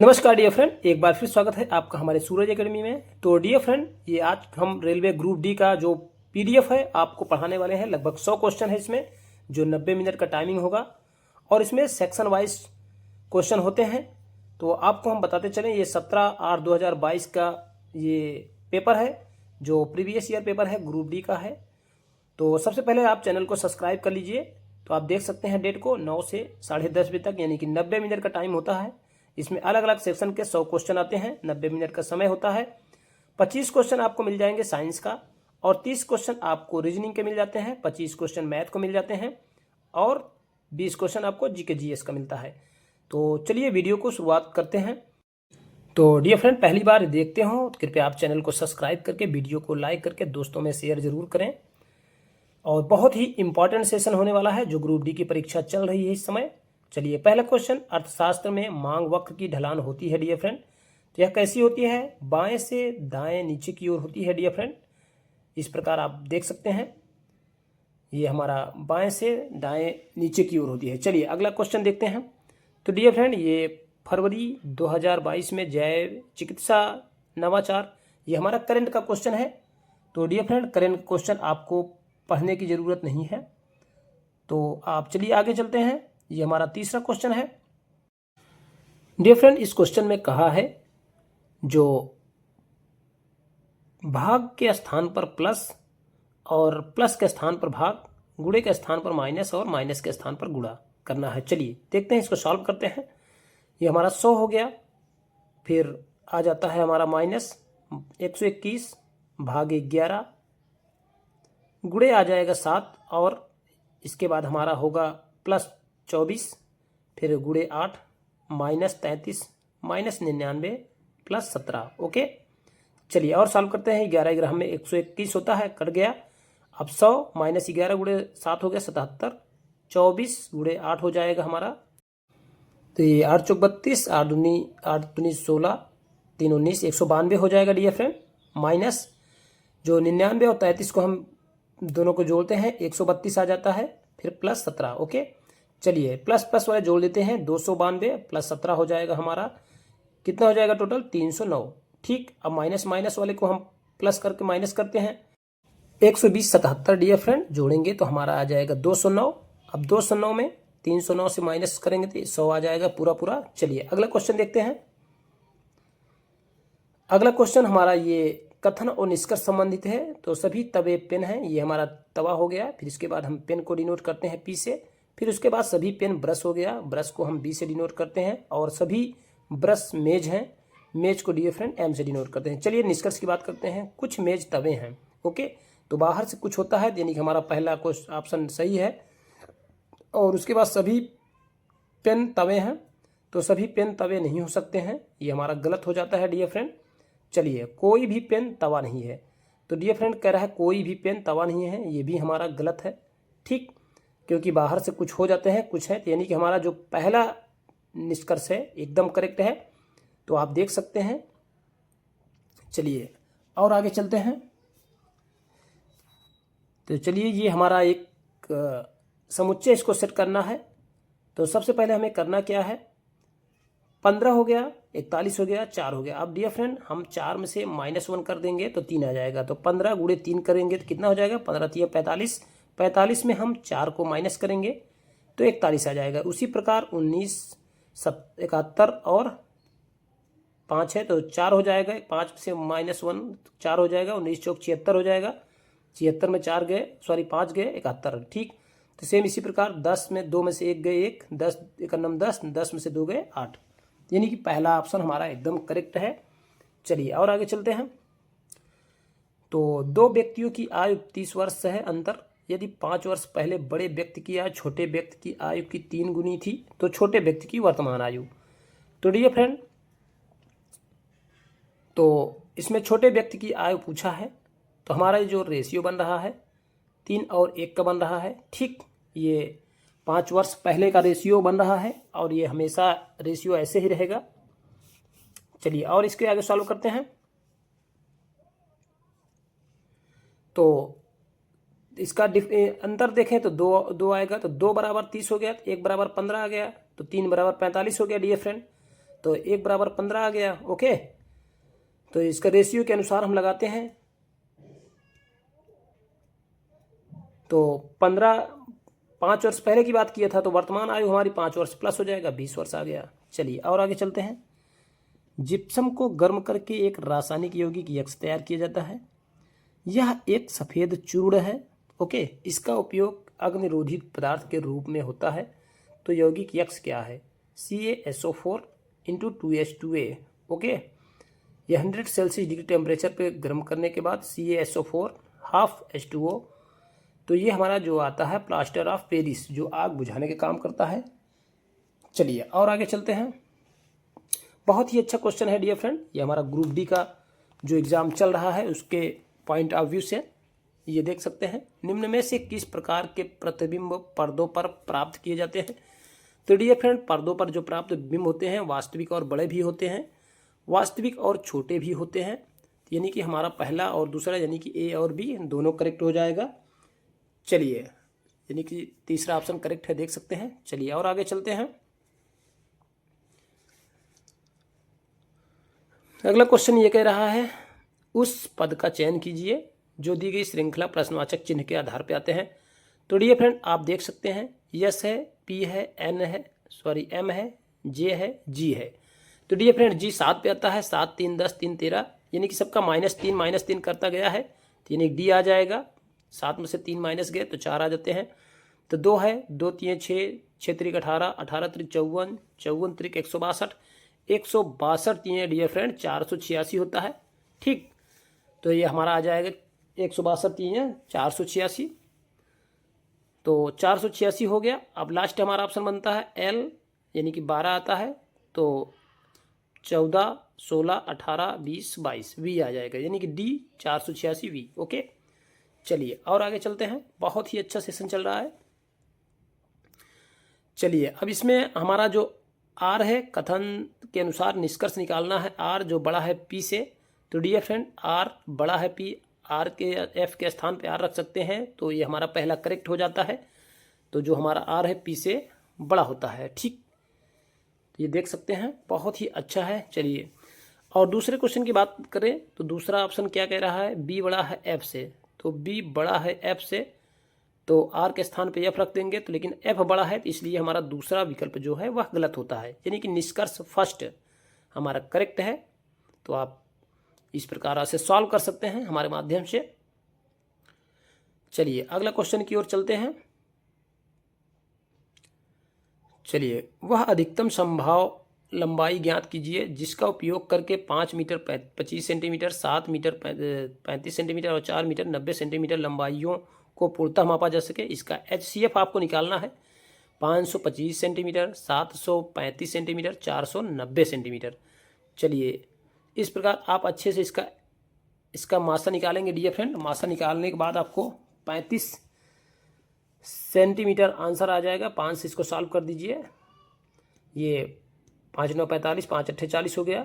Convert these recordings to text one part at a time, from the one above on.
नमस्कार dear friend, एक बार फिर स्वागत है आपका हमारे सूरज एकेडमी में। तो डियर फ्रेंड, ये आज हम रेलवे ग्रुप डी का जो पीडीएफ है आपको पढ़ाने वाले हैं। लगभग 100 क्वेश्चन है इसमें, जो 90 मिनट का टाइमिंग होगा और इसमें सेक्शन वाइज क्वेश्चन होते हैं। तो आपको हम बताते चलें, ये 17/8/2022 का ये पेपर है, जो प्रीवियस ईयर पेपर है, ग्रुप डी का है। तो सबसे पहले आप चैनल को सब्सक्राइब कर लीजिए। तो आप देख सकते हैं डेट को 9 से 10:30 बजे तक, यानी कि 90 मिनट का टाइम होता है। इसमें अलग अलग सेक्शन के 100 क्वेश्चन आते हैं, 90 मिनट का समय होता है। 25 क्वेश्चन आपको मिल जाएंगे साइंस का और 30 क्वेश्चन आपको रीजनिंग के मिल जाते हैं, 25 क्वेश्चन मैथ को मिल जाते हैं और 20 क्वेश्चन आपको जीके जीएस का मिलता है। तो चलिए वीडियो को शुरुआत करते हैं। तो डियर फ्रेंड, पहली बार देखते हो तो कृपया आप चैनल को सब्सक्राइब करके वीडियो को लाइक करके दोस्तों में शेयर जरूर करें। और बहुत ही इंपॉर्टेंट सेशन होने वाला है, जो ग्रुप डी की परीक्षा चल रही है इस समय। चलिए, पहला क्वेश्चन, अर्थशास्त्र में मांग वक्र की ढलान होती है डियर फ्रेंड। तो यह कैसी होती है? बाएं से दाएं नीचे की ओर होती है डियर फ्रेंड। इस प्रकार आप देख सकते हैं, ये हमारा बाएं से दाएं नीचे की ओर होती है। चलिए अगला क्वेश्चन देखते हैं। तो डियर फ्रेंड, ये फरवरी 2022 में जैव चिकित्सा नवाचार, ये हमारा करंट का क्वेश्चन है। तो डियर फ्रेंड, करंट क्वेश्चन आपको पढ़ने की जरूरत नहीं है। तो आप चलिए आगे चलते हैं। ये हमारा तीसरा क्वेश्चन है डियर फ्रेंड। इस क्वेश्चन में कहा है, जो भाग के स्थान पर प्लस और प्लस के स्थान पर भाग, गुणे के स्थान पर माइनस और माइनस के स्थान पर गुणा करना है। चलिए देखते हैं, इसको सॉल्व करते हैं। ये हमारा 100 हो गया, फिर आ जाता है हमारा माइनस 121 भाग 11, गुणे आ जाएगा 7 और इसके बाद हमारा होगा प्लस 24, फिर गुणे 8 माइनस 33 माइनस 99 प्लस 17। ओके, चलिए और सॉल्व करते हैं। 11 में 121 होता है, कट गया। अब 100 माइनस 11 गुणे 7 हो गया 77, 24 गुणे 8 हो जाएगा हमारा। तो ये 8 चौक 32, 8 दूनी 16, 3 19, 192 हो जाएगा डियर फ्रेंड। माइनस जो 99 और 33 को हम दोनों को जोड़ते हैं, 132 आ जाता है, फिर प्लस 17। ओके, चलिए प्लस प्लस वाले जोड़ लेते हैं, 292 प्लस 17 हो जाएगा हमारा। कितना हो जाएगा टोटल? 309। ठीक, अब माइनस माइनस वाले को हम प्लस करके माइनस करते हैं। 120 77 डियर फ्रेंड जोड़ेंगे तो हमारा आ जाएगा 209। अब 209 में 309 से माइनस करेंगे तो 100 आ जाएगा पूरा पूरा। चलिए अगला क्वेश्चन देखते हैं। अगला क्वेश्चन हमारा ये कथन और निष्कर्ष संबंधित है। तो सभी तवे पेन हैं, ये हमारा तवा हो गया। फिर इसके बाद हम पेन को डिनोट करते हैं पी से। फिर उसके बाद सभी पेन ब्रश हो गया, ब्रश को हम बी से डिनोट करते हैं। और सभी ब्रश मेज हैं, मेज को डियर फ्रेंड एम से डिनोट करते हैं। चलिए निष्कर्ष की बात करते हैं। कुछ मेज तवे हैं। ओके, तो बाहर से कुछ होता है, यानी कि हमारा पहला क्वेश्चन ऑप्शन सही है। और उसके बाद सभी पेन तवे हैं, तो सभी पेन तवे नहीं हो सकते हैं, ये हमारा गलत हो जाता है डियर फ्रेंड। चलिए, कोई भी पेन तवा नहीं है। तो डियर फ्रेंड कह रहा है कोई भी पेन तवा नहीं है, ये भी हमारा गलत है। ठीक, क्योंकि बाहर से कुछ हो जाते हैं, कुछ है, यानी कि हमारा जो पहला निष्कर्ष है एकदम करेक्ट है। तो आप देख सकते हैं। चलिए और आगे चलते हैं। तो चलिए, ये हमारा एक समुच्चय, इसको सेट करना है। तो सबसे पहले हमें करना क्या है? 15 हो गया, 41 हो गया, 4 हो गया। अब डियर फ्रेंड, हम 4 में से -1 कर देंगे तो 3 आ जाएगा। तो 15 गुणे 3 करेंगे तो कितना हो जाएगा? 15 3 45, 45 में हम 4 को माइनस करेंगे तो 41 आ जाएगा। उसी प्रकार 19 71 और 5 है तो 4 हो जाएगा। 5 से -1 4 हो जाएगा, 19 चौक 76 हो जाएगा। 76 में 4 गए, सॉरी 5 गए, 71। ठीक, तो सेम इसी प्रकार 10 में 2 में से 1 गए 1, 10 1 10, 10 में से 2 गए 8, यानी कि पहला ऑप्शन हमारा एकदम करेक्ट है। चलिए और आगे चलते हैं। तो दो व्यक्तियों की आयु 30 वर्ष है अंतर। यदि 5 वर्ष पहले बड़े व्यक्ति की आयु छोटे व्यक्ति की आयु की 3 गुनी थी, तो छोटे व्यक्ति की वर्तमान आयु। तो डियर फ्रेंड, तो इसमें छोटे व्यक्ति की आयु पूछा है, तो हमारा जो रेशियो बन रहा है 3 और 1 का बन रहा है। ठीक, ये 5 वर्ष पहले का रेशियो बन रहा है और ये हमेशा रेशियो ऐसे ही रहेगा। चलिए और इसके आगे सॉल्व करते हैं। तो इसका अंतर देखें तो 2 आएगा, तो 2 बराबर 30 हो गया, 1 बराबर 15 आ गया, तो 3 बराबर 45 हो गया डियर फ्रेंड। तो 1/15 आ गया। ओके, तो इसका रेशियो के अनुसार हम लगाते हैं। तो 5 वर्ष पहले की बात किया था, तो वर्तमान आयु हमारी 5 वर्ष प्लस हो जाएगा, 20 वर्ष आ गया। चलिए और आगे चलते हैं। जिप्सम को गर्म करके एक रासायनिक यौगिक यक्स तैयार किया जाता है। यह एक सफ़ेद चूर्ण है। ओके, इसका उपयोग अग्निरोधी पदार्थ के रूप में होता है। तो यौगिक यक्स क्या है? CaSO4 × 2H2A। ओके, यह 100 सेल्सियस डिग्री टेम्परेचर पे गर्म करने के बाद CaSO4 हाफ H2O। तो ये हमारा जो आता है प्लास्टर ऑफ पेरिस, जो आग बुझाने के काम करता है। चलिए और आगे चलते हैं। बहुत ही अच्छा क्वेश्चन है डियर फ्रेंड, ये हमारा ग्रुप डी का जो एग्ज़ाम चल रहा है उसके पॉइंट ऑफ व्यू से ये देख सकते हैं। निम्न में से किस प्रकार के प्रतिबिंब पर्दों पर प्राप्त किए जाते हैं? तो डियर फ्रेंड, पर्दों पर जो प्राप्त बिंब होते हैं वास्तविक और बड़े भी होते हैं, वास्तविक और छोटे भी होते हैं। यानी कि हमारा पहला और दूसरा यानी कि ए और बी दोनों करेक्ट हो जाएगा। चलिए, यानी कि तीसरा ऑप्शन करेक्ट है, देख सकते हैं। चलिए और आगे चलते हैं। अगला क्वेश्चन ये कह रहा है, उस पद का चयन कीजिए जो दी गई श्रृंखला प्रश्नवाचक चिन्ह के आधार पर आते हैं। तो डियर फ्रेंड, आप देख सकते हैं यस है, पी है, एन है, सॉरी एम है, जे है, जी है। तो डियर फ्रेंड, जी 7 पे आता है, 7 3 10 3 13, यानी कि सबका -3 करता गया है, तो यानी डी आ जाएगा। 7 में से 3 माइनस गए तो 4 आ जाते हैं। तो 2 है, 2 3 6, 6 3 18, 18 3 54, 54 3 162, 162 3 डियर फ्रेंड 486 होता है। ठीक, तो ये हमारा आ जाएगा 162 3 486। तो 486 हो गया। अब लास्ट हमारा ऑप्शन बनता है एल, यानी कि 12 आता है। तो 14 16 18 20 22 वी आ जाएगा, यानी कि डी 486 वी। ओके, चलिए और आगे चलते हैं। बहुत ही अच्छा सेशन चल रहा है। चलिए अब इसमें हमारा जो आर है, कथन के अनुसार निष्कर्ष निकालना है। आर जो बड़ा है पी से, तो डियर फ्रेंड आर बड़ा है पी, आर के एफ के स्थान पे आर रख सकते हैं, तो ये हमारा पहला करेक्ट हो जाता है। तो जो हमारा आर है पी से बड़ा होता है। ठीक, तो ये देख सकते हैं, बहुत ही अच्छा है। चलिए और दूसरे क्वेश्चन की बात करें तो दूसरा ऑप्शन क्या कह रहा है? बी बड़ा है एफ से। तो बी बड़ा है एफ से, तो आर के स्थान पे एफ रख देंगे। तो लेकिन एफ बड़ा है, तो इसलिए हमारा दूसरा विकल्प जो है वह गलत होता है, यानी कि निष्कर्ष फर्स्ट हमारा करेक्ट है। तो आप इस प्रकार से सॉल्व कर सकते हैं हमारे माध्यम से। चलिए अगला क्वेश्चन की ओर चलते हैं। चलिए, वह अधिकतम संभव लंबाई ज्ञात कीजिए जिसका उपयोग करके 5 मीटर 25 सेंटीमीटर, 7 मीटर 35 सेंटीमीटर और 4 मीटर 90 सेंटीमीटर लंबाइयों को पूर्णतः मापा जा सके। इसका HCF आपको निकालना है। 525 सेंटीमीटर, 735 सेंटीमीटर, 490 सेंटीमीटर। चलिए इस प्रकार आप अच्छे से इसका मासा निकालेंगे डियर फ्रेंड। मासा निकालने के बाद आपको 35 सेंटीमीटर आंसर आ जाएगा। 5 से इसको सॉल्व कर दीजिए। ये 5 9 45, 5 8 40 हो गया।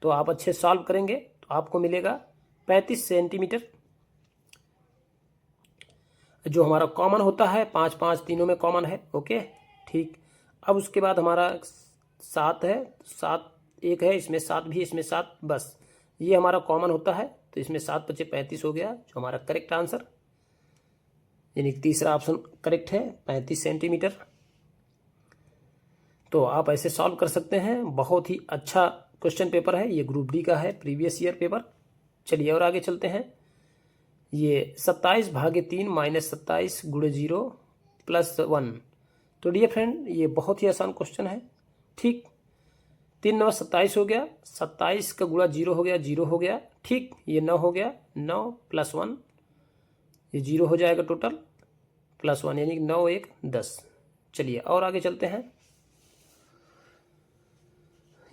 तो आप अच्छे सॉल्व करेंगे तो आपको मिलेगा 35 सेंटीमीटर, जो हमारा कॉमन होता है। 5 5 तीनों में कॉमन है। ओके, ठीक। अब उसके बाद हमारा 7 है, 7 एक है, इसमें 7 भी, इसमें 7, बस ये हमारा कॉमन होता है। तो इसमें 7 बचे 35 हो गया, जो हमारा करेक्ट आंसर, यानी तीसरा ऑप्शन करेक्ट है, 35 सेंटीमीटर। तो आप ऐसे सॉल्व कर सकते हैं। बहुत ही अच्छा क्वेश्चन पेपर है ये, ग्रुप डी का है, प्रीवियस ईयर पेपर। चलिए और आगे चलते हैं। ये 27/3 - 27 × 0 + 1। तो डियर फ्रेंड ये बहुत ही आसान क्वेश्चन है। ठीक, 3 9 27 हो गया, 27 का गुणा 0 हो गया, 0 हो गया। ठीक, ये 9 हो गया, 9 + 1, ये 0 हो जाएगा टोटल, +1 यानी 9 1 10। चलिए और आगे चलते हैं।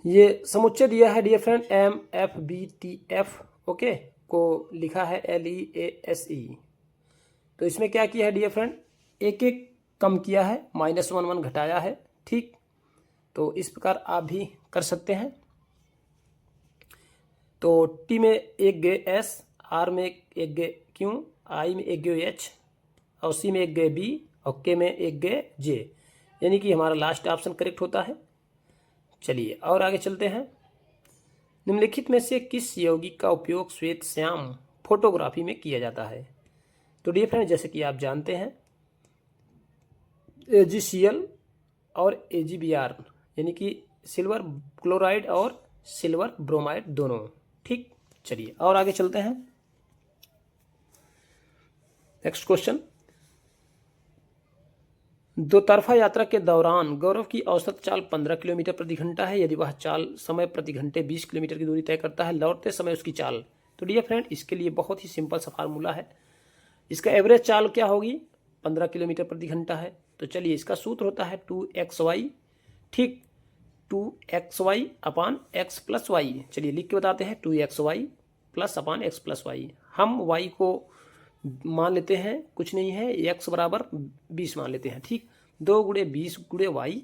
ये समुच्चय दिया है डियर फ्रेंड MFBTF, ओके, को लिखा है LEASE। तो इसमें क्या किया है डियर फ्रेंड? एक एक कम किया है, -1 1 घटाया है। ठीक, तो इस प्रकार आप भी कर सकते हैं। तो T में एक गए S, R में एक गए Q, I में एक गए H और C में एक गए B और K में एक गए J, यानी कि हमारा लास्ट ऑप्शन करेक्ट होता है। चलिए और आगे चलते हैं। निम्नलिखित में से किस यौगिक का उपयोग श्वेत श्याम फोटोग्राफी में किया जाता है? तो डियर फ्रेंड, जैसे कि आप जानते हैं AgCl और AgBr यानी कि सिल्वर क्लोराइड और सिल्वर ब्रोमाइड दोनों। ठीक, चलिए और आगे चलते हैं। नेक्स्ट क्वेश्चन, दो तरफा यात्रा के दौरान गौरव की औसत चाल 15 किलोमीटर प्रति घंटा है। यदि वह चाल समय प्रति घंटे 20 किलोमीटर की दूरी तय करता है, लौटते समय उसकी चाल। तो डियर फ्रेंड, इसके लिए बहुत ही सिंपल सा फार्मूला है। इसका एवरेज चाल क्या होगी? 15 किलोमीटर प्रति घंटा है। तो चलिए, इसका सूत्र होता है 2xy। ठीक, 2xy अपान x प्लस वाई। चलिए लिख के बताते हैं, 2xy प्लस अपान x प्लस वाई। हम y को मान लेते हैं कुछ नहीं है, x बराबर 20 मान लेते हैं। ठीक, 2 गुणे 20 गुणे वाई,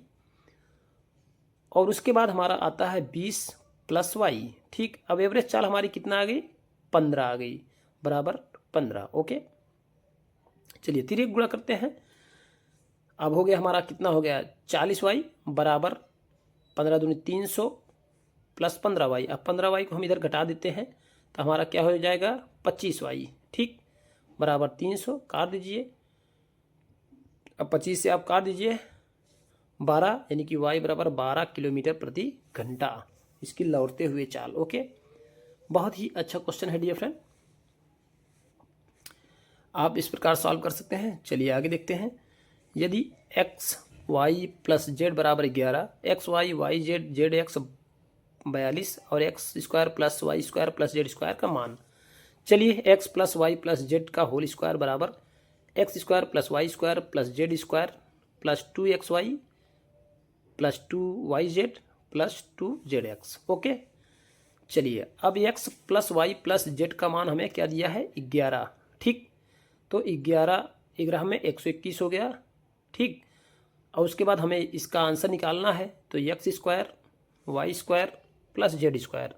और उसके बाद हमारा आता है 20 प्लस वाई। ठीक, अब एवरेज चाल हमारी कितना आ गई? 15 आ गई, बराबर 15। ओके, चलिए तिरक गुणा करते हैं। अब हो गया हमारा, कितना हो गया? 40 वाई बराबर 15 दूनी 300 प्लस 15 वाई। अब 15 वाई को हम इधर घटा देते हैं तो हमारा क्या हो जाएगा? 25 वाई। ठीक, बराबर 300 काट दीजिए। अब 25 से आप काट दीजिए 12, यानी कि वाई बराबर 12 किलोमीटर प्रति घंटा इसकी लौटते हुए चाल। ओके, बहुत ही अच्छा क्वेश्चन है डियर फ्रेंड, आप इस प्रकार सॉल्व कर सकते हैं। चलिए आगे देखते हैं। यदि एक्स वाई प्लस जेड बराबर 11, x y y z z x 42 और x square plus y square plus z square का मान। चलिए, x plus y plus z का होल स्क्वायर बराबर x square plus y square plus z square plus 2xy plus 2yz plus 2zx। Okay, चलिए अब x plus y plus z का मान हमें क्या दिया है? 11। ठीक, तो 11 में 121 हो गया। ठीक, और उसके बाद हमें इसका आंसर निकालना है, तो x square y square plus z square.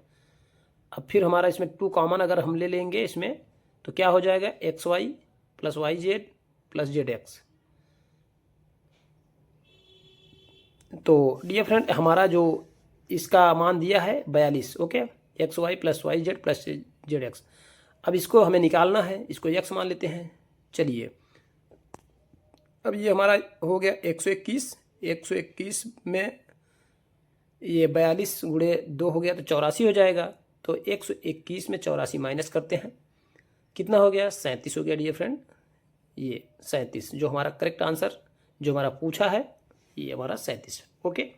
अब फिर हमारा इसमें 2 कॉमन अगर हम ले लेंगे इसमें, तो क्या हो जाएगा? X y plus y z plus z x. तो डियर फ्रेंड, हमारा जो इसका मान दिया है 42। Okay, x y plus y z plus z x. अब इसको हमें निकालना है, इसको एक्स मान लेते हैं। चलिए, अब ये हमारा हो गया 121। 121 में ये 42 गुणे 2 हो गया तो 84 हो जाएगा। तो 121 में 84 माइनस करते हैं, कितना हो गया? 37 हो गया डियर फ्रेंड। ये 37 जो हमारा करेक्ट आंसर जो हमारा पूछा है, ये हमारा 37। ओके,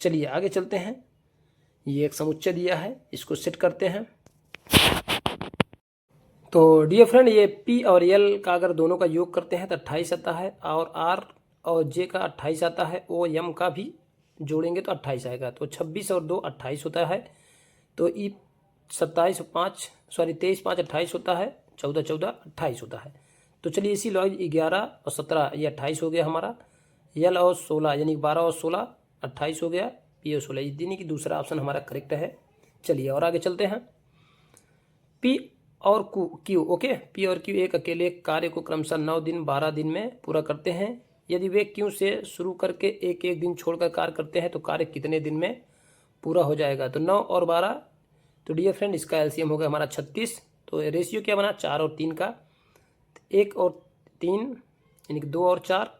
चलिए आगे चलते हैं। ये एक समुच्चय दिया है, इसको सेट करते हैं। तो डियर फ्रेंड, ये P और L का अगर दोनों का योग करते हैं तो 28 आता है, और R और J का 28 आता है, O M का भी जोड़ेंगे तो 28 आएगा। तो 26 और 2 28 होता है। तो E 27 5 सॉरी 23 5 28 होता है, 14 14 28 होता है। तो चलिए इसी लॉज 11 और 17 ये 28 हो गया हमारा। L और 16 यानी 12 और 16 28 हो गया। P और 16 यानी कि दूसरा ऑप्शन हमारा करेक्ट है। चलिए और आगे चलते हैं। P और Q। ओके, P और Q एक अकेले कार्य को क्रमशः 9 दिन 12 दिन में पूरा करते हैं। यदि वे Q से शुरू करके एक एक दिन छोड़कर कार्य करते हैं तो कार्य कितने दिन में पूरा हो जाएगा? तो 9 और 12, तो डियर फ्रेंड इसका एलसीएम हो गया हमारा 36। तो रेशियो क्या बना? 4 और 3 का। 1 और 3 यानी कि 2 और 4,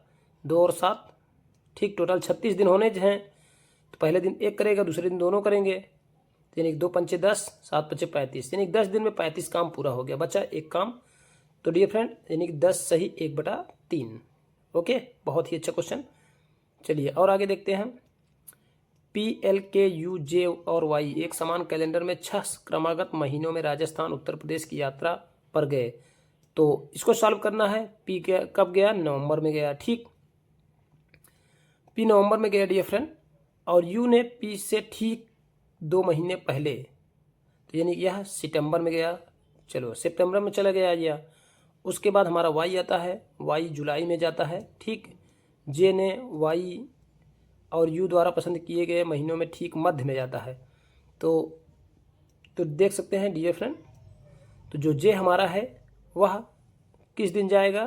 2 और 7। ठीक, टोटल 36 दिन होने हैं। तो पहले दिन एक करेगा, दूसरे दिन दोनों करेंगे, यानी 2 पंचे 10, 7 पंचे 35, यानी 10 दिन में 35 काम पूरा हो गया, बचा एक काम। तो डियर फ्रेंड यानी कि 10 सही 1/3। ओके, बहुत ही अच्छा क्वेश्चन। चलिए और आगे देखते हैं। P L K U J और Y एक समान कैलेंडर में 6 क्रमागत महीनों में राजस्थान उत्तर प्रदेश की यात्रा पर गए। तो इसको सॉल्व करना है। P कब गया? नवंबर में गया। ठीक, P नवंबर में गया डियर फ्रेंड, और U ने P से ठीक 2 महीने पहले, तो यानी कि यह सितंबर में गया। चलो सितंबर में चला गया। उसके बाद हमारा Y आता है, Y जुलाई में जाता है। ठीक, J ने Y और U द्वारा पसंद किए गए महीनों में ठीक मध्य में जाता है। तो देख सकते हैं डियर फ्रेंड, तो जो J हमारा है वह किस दिन जाएगा?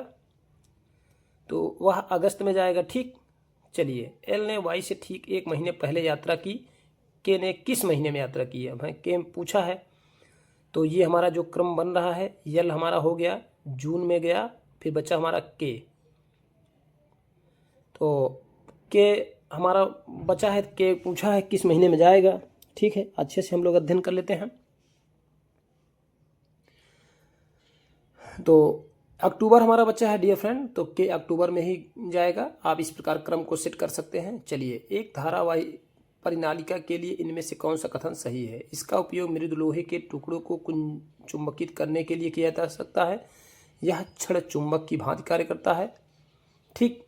तो वह अगस्त में जाएगा। ठीक, चलिए, एल ने वाई से ठीक 1 महीने पहले यात्रा की, के ने किस महीने में यात्रा की है? भाई के पूछा है, तो ये हमारा जो क्रम बन रहा है, यल हमारा हो गया जून में गया, फिर बचा हमारा के, तो के हमारा बचा है, के पूछा है किस महीने में जाएगा। ठीक है, अच्छे से हम लोग अध्ययन कर लेते हैं। तो अक्टूबर हमारा बच्चा है डियर फ्रेंड, तो के अक्टूबर में ही जाएगा। आप इस प्रकार क्रम को सेट कर सकते हैं। चलिए, एक धारावाही परिनालिका के लिए इनमें से कौन सा कथन सही है? इसका उपयोग मृदु लोहे के टुकड़ों को चुंबकित करने के लिए किया जा सकता है। यह क्षण चुंबक की भांति कार्य करता है। ठीक,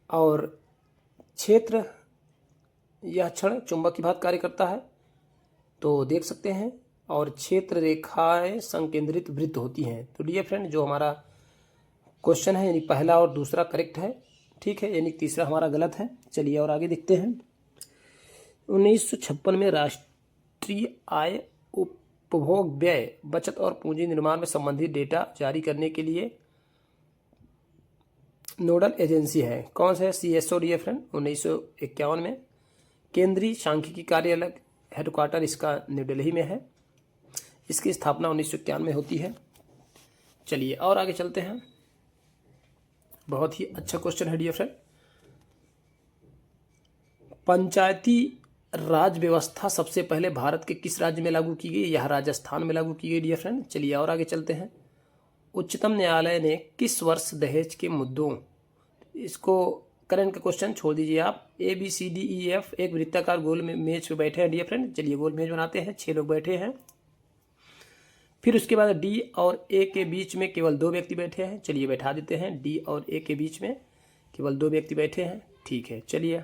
और क्षेत्र, यह क्षण चुंबक की भांति कार्य करता है, तो देख सकते हैं। और क्षेत्र रेखाएं संकेंद्रित वृत्त होती हैं। तो डियर फ्रेंड, जो हमारा क्वेश्चन है यानी पहला और दूसरा करेक्ट है। ठीक है, यानी तीसरा हमारा गलत है। चलिए और आगे देखते हैं। 1956 में राष्ट्रीय आय, उपभोग व्यय, बचत और पूंजी निर्माण में संबंधित डेटा जारी करने के लिए नोडल एजेंसी है कौन सा है? CSO dear friend. 1951 में केंद्रीय सांख्यिकी कार्यालय हेडक्वार्टर इसका न्यू दिल्ली में है। इसकी स्थापना 1991 में होती है। चलिए और आगे चलते हैं। बहुत ही अच्छा क्वेश्चन है डियर फ्रेंड। पंचायती राज व्यवस्था सबसे पहले भारत के किस राज्य में लागू की गई? यह राजस्थान में लागू की गई डियर फ्रेंड। चलिए और आगे चलते हैं। उच्चतम न्यायालय ने किस वर्ष दहेज के मुद्दों, इसको करंट का क्वेश्चन छोड़ दीजिए आप। ABCDEF एक वृत्ताकार गोल में मेज पे बैठे हैं डियर फ्रेंड। चलिए गोल मेज बनाते हैं, 6 लोग बैठे हैं। फिर उसके बाद D और A के बीच में केवल 2 व्यक्ति बैठे हैं। चलिए बैठा देते हैं, D और A के बीच में केवल 2 व्यक्ति बैठे हैं। ठीक है, चलिए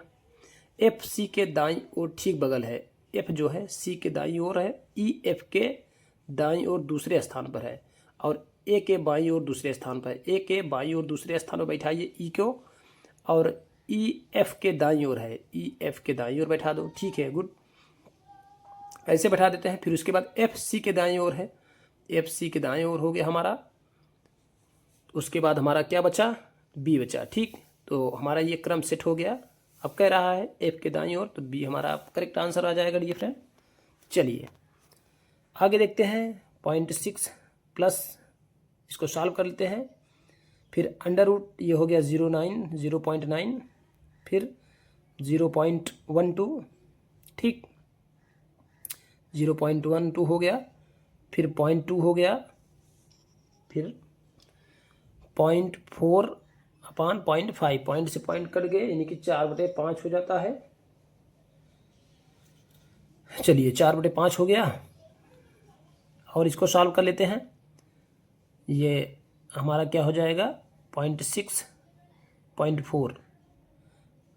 F C के दाईं ओर ठीक बगल है। F जो है C के दाईं ओर है, E F के दाईं ओर दूसरे स्थान पर है, और A के बाईं ओर दूसरे स्थान पर है। A के बाईं ओर दूसरे स्थान पर बैठाइए E को, और E F के दाईं ओर है, E F के दाईं ओर बैठा दो। ठीक है, गुड, ऐसे बैठा देते हैं। फिर उसके बाद F C के दाईं ओर है, F C के दाईं ओर हो गया हमारा। उसके बाद हमारा क्या बचा? B बचा। ठीक, तो हमारा ये क्रम सेट हो गया। अब कह रहा है F के दाईं ओर, तो B हमारा करेक्ट आंसर आ जाएगा डियर फ्रेंड। चलिए आगे देखते हैं। 0.6 प्लस, इसको सॉल्व कर लेते हैं। फिर अंडर रूट, ये हो गया 0.9, फिर 0.12, ठीक, 0.12 हो गया, फिर 0.2 हो गया, फिर 0.4 अपान 0.5, पॉइंट से पॉइंट कट गए, यानी कि 4/5 हो जाता है। चलिए 4/5 हो गया, और इसको सॉल्व कर लेते हैं। ये हमारा क्या हो जाएगा? 0.6 0.4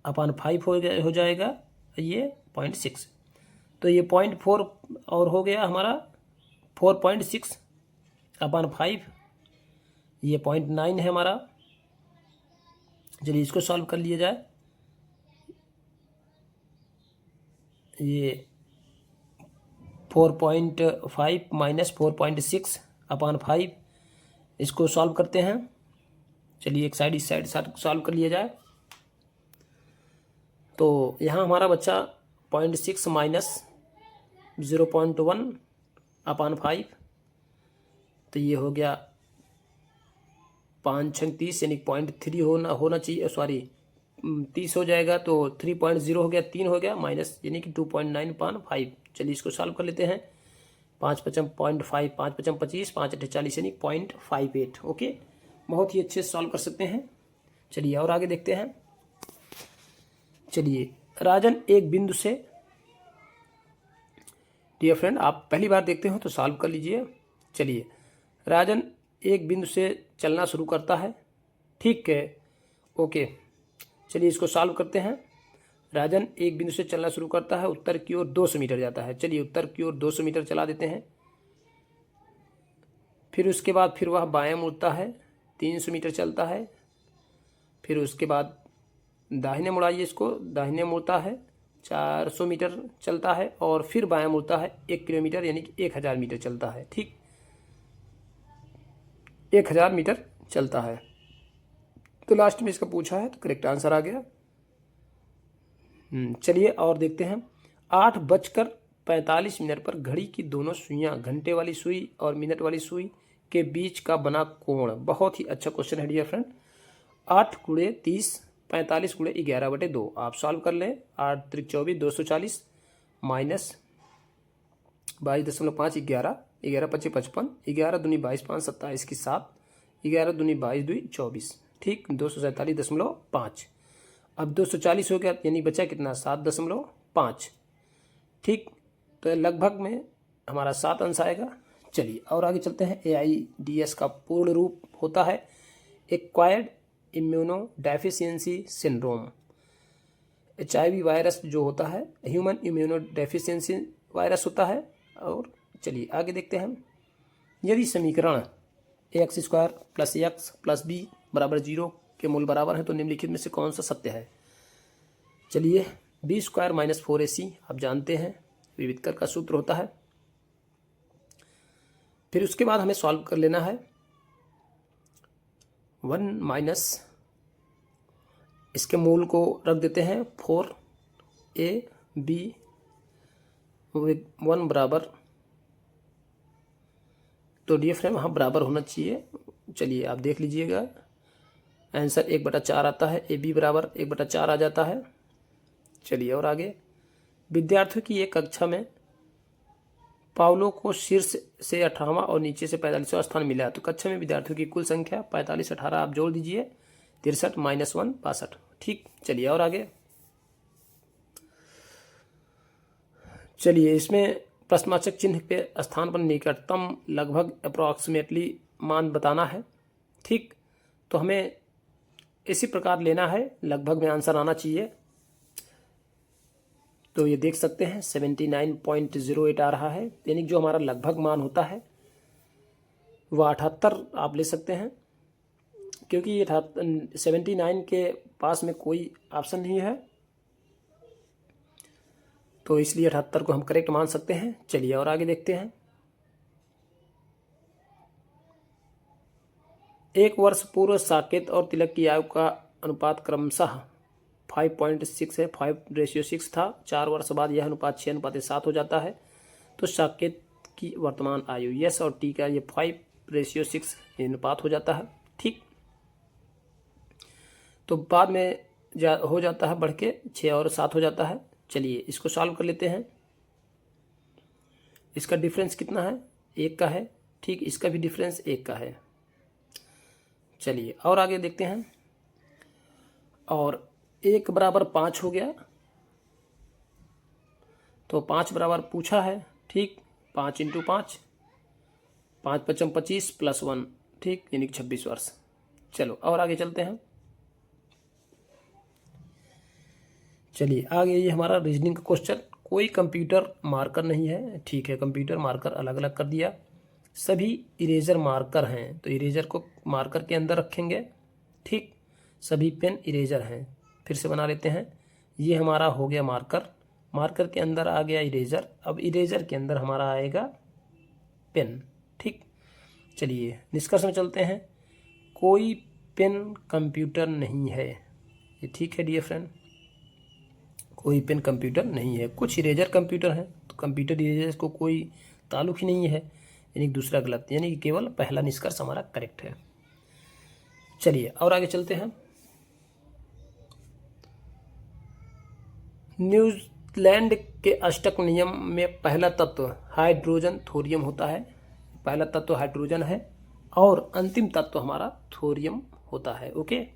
अपान 5 हो जाएगा, ये 0.6, तो ये 0.4 और हो गया हमारा 4.6 अपान 5, ये 0.9 है हमारा। चलिए इसको सॉल्व कर लिया जाए। ये 4.5 माइनस 4.6 अपान 5, इसको सॉल्व करते हैं। चलिए एक साइड इस साइड सॉल्व कर लिया जाए। तो यहाँ हमारा बच्चा 0.6 माइनस 0.1 अपान 5, तो ये हो गया 5 6 30, यानी 0.3 होना चाहिए, सॉरी 30 हो जाएगा, तो 3.0 हो गया, 3 हो गया, माइनस यानी कि 2.9 अपान 5। चलिए इसको सॉल्व कर लेते हैं। 5 5 0.5, 5 5 25, 5 8 40, यानी 0.58। ओके, बहुत ही अच्छे से सॉल्व कर सकते हैं। चलिए और आगे देखते हैं। चलिए, राजन एक बिंदु से, डियर फ्रेंड आप पहली बार देखते हो तो सॉल्व कर लीजिए। चलिए, राजन एक बिंदु से चलना शुरू करता है, ठीक है, ओके। चलिए इसको सॉल्व करते हैं। राजन एक बिंदु से चलना शुरू करता है, उत्तर की ओर 200 मीटर जाता है। चलिए उत्तर की ओर 200 मीटर चला देते हैं। फिर उसके बाद फिर वह बाएं मुड़ता है, 300 मीटर चलता है। फिर उसके बाद दाहिने मुड़ाइए, इसको दाहिने मुड़ता है, 400 मीटर चलता है, और फिर बाएं मुड़ता है 1 किलोमीटर, यानी कि 1000 मीटर चलता है। ठीक, 1000 मीटर चलता है। तो लास्ट में इसका पूछा है, तो करेक्ट आंसर आ गया चलिए और देखते हैं। 8:45 पर घड़ी की दोनों सुइयां, घंटे वाली सुई और मिनट वाली सुई के बीच का बना कोण। बहुत ही अच्छा क्वेश्चन है डियर फ्रेंड। 8 गुणे 30, 45 गुणे 11/2। आप सॉल्व कर लें। 8 त्रिक 24, 240 माइनस 22.5, 11, 11 पच्चीस 55, 11 दूनी 22, 5 27 की 7, 11 दूनी 22 2 24, ठीक 247.5। अब 240 हो गया, यानी बचा कितना 7.5, ठीक। तो लगभग में हमारा 7 अंश आएगा। चलिए और आगे चलते हैं। AIDS का पूर्ण रूप होता है acquired immuno deficiency syndrome. HIV virus जो होता है ह्यूमन इम्यूनो डेफिशिएंसी वायरस होता है। और चलिए आगे देखते हैं। यदि समीकरण ax² + x + b = 0 के मूल बराबर है तो निम्नलिखित में से कौन सा सत्य है। चलिए b² - 4ac आप जानते हैं विविधकर का सूत्र होता है। फिर उसके बाद हमें सॉल्व कर लेना है। 1 माइनस इसके मूल को रख देते हैं 4ab विद 1 बराबर। तो डियर फ्रेंड वहाँ बराबर होना चाहिए। चलिए आप देख लीजिएगा आंसर 1/4 आता है। AB बराबर 1/4 आ जाता है। चलिए और आगे। विद्यार्थियों की एक कक्षा में पाउलो को शीर्ष से 18वां और नीचे से 45वां स्थान मिला। तो कक्षा में विद्यार्थियों की कुल संख्या 45, 18 आप जोड़ दीजिए 63 - 1 62, ठीक। चलिए और आगे। चलिए इसमें प्रश्नवाचक चिन्ह के स्थान पर निकटतम लगभग अप्रॉक्सीमेटली मान बताना है, ठीक। तो हमें इसी प्रकार लेना है, लगभग में आंसर आना चाहिए। तो ये देख सकते हैं 79.08 आ रहा है, यानी जो हमारा लगभग मान होता है वह 78 आप ले सकते हैं, क्योंकि ये 79 के पास में कोई ऑप्शन नहीं है, तो इसलिए 78 को हम करेक्ट मान सकते हैं। चलिए और आगे देखते हैं। 1 वर्ष पूर्व साकेत और तिलक की आयु का अनुपात क्रमशः 5.6 है, 5:6 था। 4 वर्ष बाद यह अनुपात 6:7 हो जाता है। तो साकेत की वर्तमान आयु यस और टी का ये 5:6 अनुपात हो जाता है, ठीक। तो बाद में हो जाता है बढ़ के 6 और 7 हो जाता है। चलिए इसको सॉल्व कर लेते हैं। इसका डिफरेंस कितना है, 1 का है, ठीक। इसका भी डिफरेंस 1 का है। चलिए और आगे देखते हैं। और 1 बराबर 5 हो गया, तो 5 बराबर पूछा है, ठीक। 5 × 5, 5 × 5 = 25 + 1, ठीक, यानी 26 वर्ष। चलो और आगे चलते हैं। चलिए आगे ये हमारा रीजनिंग का क्वेश्चन। कोई कंप्यूटर मार्कर नहीं है, ठीक है। कंप्यूटर मार्कर अलग अलग कर दिया। सभी इरेजर मार्कर हैं, तो इरेजर को मार्कर के अंदर रखेंगे, ठीक। सभी पेन इरेजर हैं, फिर से बना लेते हैं। ये हमारा हो गया मार्कर, मार्कर के अंदर आ गया इरेजर, अब इरेजर के अंदर हमारा आएगा पेन, ठीक। चलिए निष्कर्ष में चलते हैं। कोई पेन कंप्यूटर नहीं है, ये ठीक है डियर फ्रेंड। कोई पेन कंप्यूटर नहीं है। कुछ इरेजर कंप्यूटर हैं, तो कंप्यूटर इरेजर को कोई ताल्लुक ही नहीं है, यानी दूसरा गलत, यानी कि केवल पहला निष्कर्ष हमारा करेक्ट है। चलिए और आगे चलते हैं। न्यूजीलैंड के अष्टक नियम में पहला तत्व हाइड्रोजन थोरियम होता है। पहला तत्व हाइड्रोजन है और अंतिम तत्व हमारा थोरियम होता है, ओके।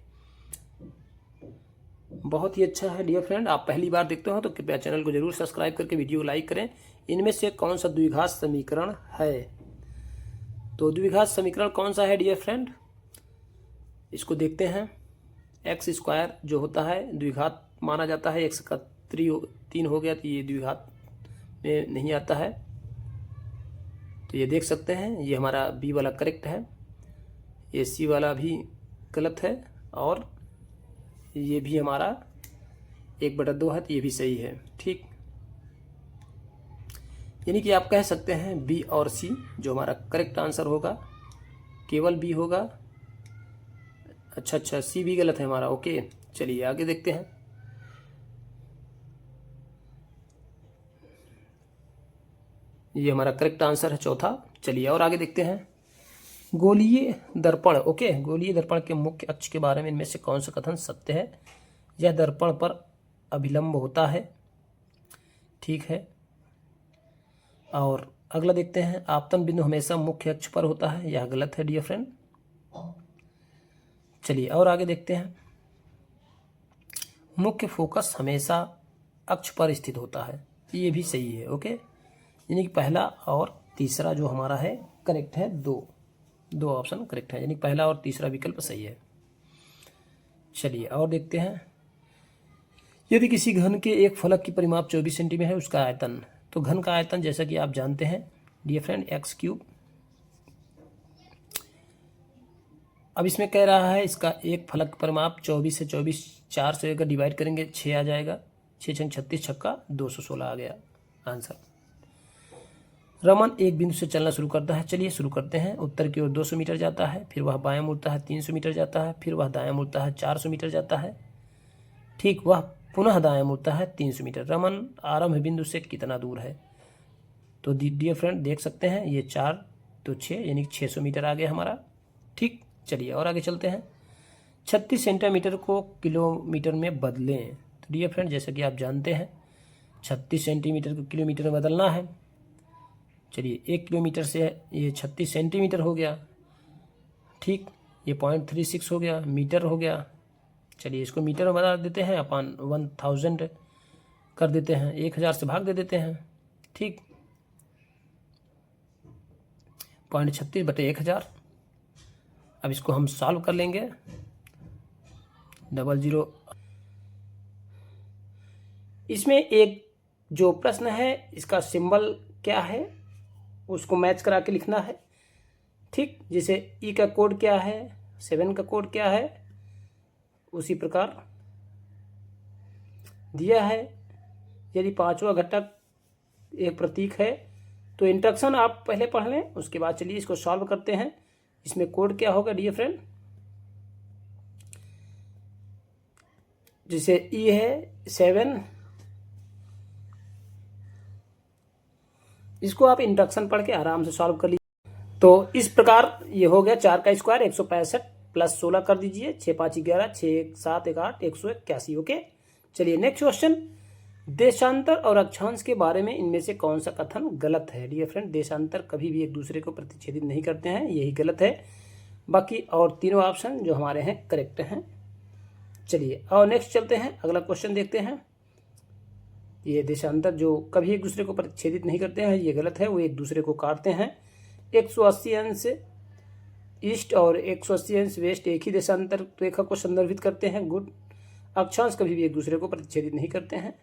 बहुत ही अच्छा है डियर फ्रेंड। आप पहली बार देखते हो तो कृपया चैनल को जरूर सब्सक्राइब करके वीडियो लाइक करें। इनमें से कौन सा द्विघात समीकरण है, तो द्विघात समीकरण कौन सा है डियर फ्रेंड, इसको देखते हैं। x² जो होता है द्विघात माना जाता है, x का 3 हो गया, तो ये द्विघात में नहीं आता है। तो ये देख सकते हैं, ये हमारा बी वाला करेक्ट है, ये सी वाला भी गलत है, और ये भी हमारा 1/2 है, तो ये भी सही है, ठीक। यानी कि आप कह सकते हैं बी और सी जो हमारा करेक्ट आंसर होगा, केवल बी होगा। अच्छा सी भी गलत है हमारा, ओके। चलिए आगे देखते हैं। ये हमारा करेक्ट आंसर है चौथा। चलिए और आगे देखते हैं। गोलीय दर्पण, ओके, गोलीय दर्पण के मुख्य अक्ष के बारे में इनमें से कौन सा कथन सत्य है? यह दर्पण पर अभिलंब होता है, ठीक है। और अगला देखते हैं, आपतन बिंदु हमेशा मुख्य अक्ष पर होता है, यह गलत है डियर फ्रेंड। चलिए और आगे देखते हैं। मुख्य फोकस हमेशा अक्ष पर स्थित होता है, ये भी सही है, ओके। यानी कि पहला और तीसरा जो हमारा है करेक्ट है, दो ऑप्शन करेक्ट है, यानी पहला और तीसरा विकल्प सही है। चलिए और देखते हैं। यदि किसी घन के एक फलक की परिमाप 24 सेंटीमीटर है, उसका आयतन, तो घन का आयतन जैसा कि आप जानते हैं डियर फ्रेंड x³। अब इसमें कह रहा है इसका एक फलक परिमाप 24 से 24 4 से अगर डिवाइड करेंगे 6 आ जाएगा, 6 छंग 36, छक्का 216 आ गया आंसर। रमन एक बिंदु से चलना शुरू करता है, चलिए शुरू करते हैं। उत्तर की ओर 200 मीटर जाता है, फिर वह बायां मुड़ता है 300 मीटर जाता है, फिर वह दायां मुड़ता है 400 मीटर जाता है, ठीक। वह पुनः दायां मुड़ता है 300 मीटर। रमन आरंभ बिंदु से कितना दूर है? तो डियर फ्रेंड देख सकते हैं ये 4 तो 6 यानी 600 मीटर आ गया हमारा, ठीक। चलिए और आगे चलते हैं। 36 सेंटीमीटर को किलोमीटर में बदलें, तो डियर फ्रेंड जैसा कि आप जानते हैं 36 सेंटीमीटर को किलोमीटर में बदलना है। चलिए 1 किलोमीटर से ये 36 सेंटीमीटर हो गया, ठीक। ये 0.36 हो गया, मीटर हो गया। चलिए इसको मीटर में बता देते हैं, अपन 1000 कर देते हैं, 1000 से भाग दे देते हैं, ठीक। 0.36/1000। अब इसको हम सॉल्व कर लेंगे। 00 इसमें एक जो प्रश्न है इसका सिंबल क्या है उसको मैच करा के लिखना है, ठीक। जैसे ई का कोड क्या है, 7 का कोड क्या है, उसी प्रकार दिया है। यदि पांचवा घटक एक प्रतीक है तो इंस्ट्रक्शन आप पहले पढ़ लें, उसके बाद चलिए इसको सॉल्व करते हैं। इसमें कोड क्या होगा डियर फ्रेंड, जैसे ई है 7, इसको आप इंस्ट्रक्शन पढ़ के आराम से सॉल्व कर लीजिए। तो इस प्रकार ये हो गया 4 का स्क्वायर 165 प्लस 16 कर दीजिए, 6 5 11, 6 7 1 8, 181, ओके। चलिए नेक्स्ट क्वेश्चन। देशांतर और अक्षांश के बारे में इनमें से कौन सा कथन गलत है? डियर फ्रेंड देशांतर कभी भी एक दूसरे को प्रतिच्छेदित नहीं करते हैं, यही गलत है। बाकी और तीनों ऑप्शन जो हमारे हैं करेक्ट हैं। चलिए और नेक्स्ट चलते हैं, अगला क्वेश्चन देखते हैं। ये देशांतर जो कभी एक दूसरे को प्रतिच्छेदित नहीं करते हैं ये गलत है, वो एक दूसरे को काटते हैं। 180 अंश ईस्ट और 180 अंश वेस्ट एक ही देशांतर रेखा को संदर्भित करते हैं, गुड। अक्षांश कभी भी एक दूसरे को प्रतिच्छेदित नहीं करते हैं।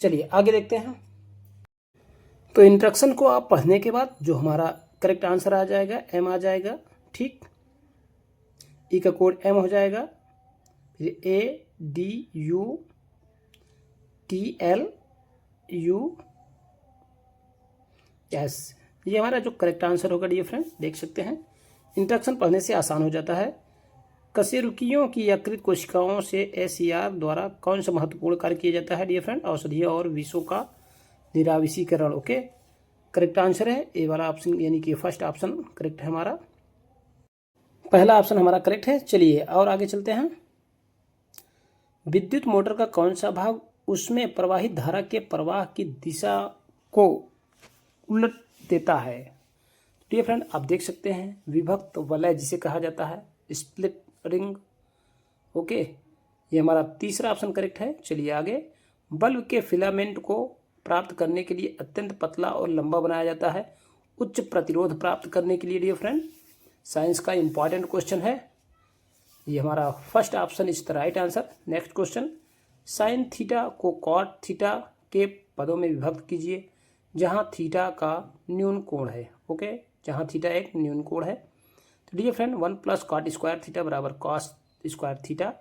चलिए आगे देखते हैं। तो इंस्ट्रक्शन को आप पढ़ने के बाद जो हमारा करेक्ट आंसर आ जाएगा एम आ जाएगा, ठीक। ई का कोड एम हो जाएगा, फिर ADUTLUS, ये हमारा जो करेक्ट आंसर होगा डियर फ्रेंड, देख सकते हैं। इंस्ट्रक्शन पढ़ने से आसान हो जाता है। कशेरुकियों की यकृत कोशिकाओं से SCR द्वारा कौन सा महत्वपूर्ण कार्य किया जाता है डियर फ्रेंड? औषधीय और विषों का निराविषीकरण, ओके। करेक्ट आंसर है ए वाला ऑप्शन, यानी कि फर्स्ट ऑप्शन करेक्ट है हमारा, पहला ऑप्शन हमारा करेक्ट है। चलिए और आगे चलते हैं। विद्युत मोटर का कौन सा भाग उसमें प्रवाहित धारा के प्रवाह की दिशा को उलट देता है? डियर फ्रेंड आप देख सकते हैं विभक्त वलय जिसे कहा जाता है, स्प्लिट रिंग, ओके। ये हमारा तीसरा ऑप्शन करेक्ट है। चलिए आगे। बल्ब के फिलामेंट को प्राप्त करने के लिए अत्यंत पतला और लंबा बनाया जाता है उच्च प्रतिरोध प्राप्त करने के लिए। डियर फ्रेंड साइंस का इंपॉर्टेंट क्वेश्चन है, ये हमारा first option is the right answer. Next question. Sine theta को कॉट थीटा के पदों में विभक्त कीजिए जहां थीटा का न्यून कोण है, ओके, जहां थीटा एक न्यून कोण है। तो dear friend 1 + cot square theta बराबर cos square theta,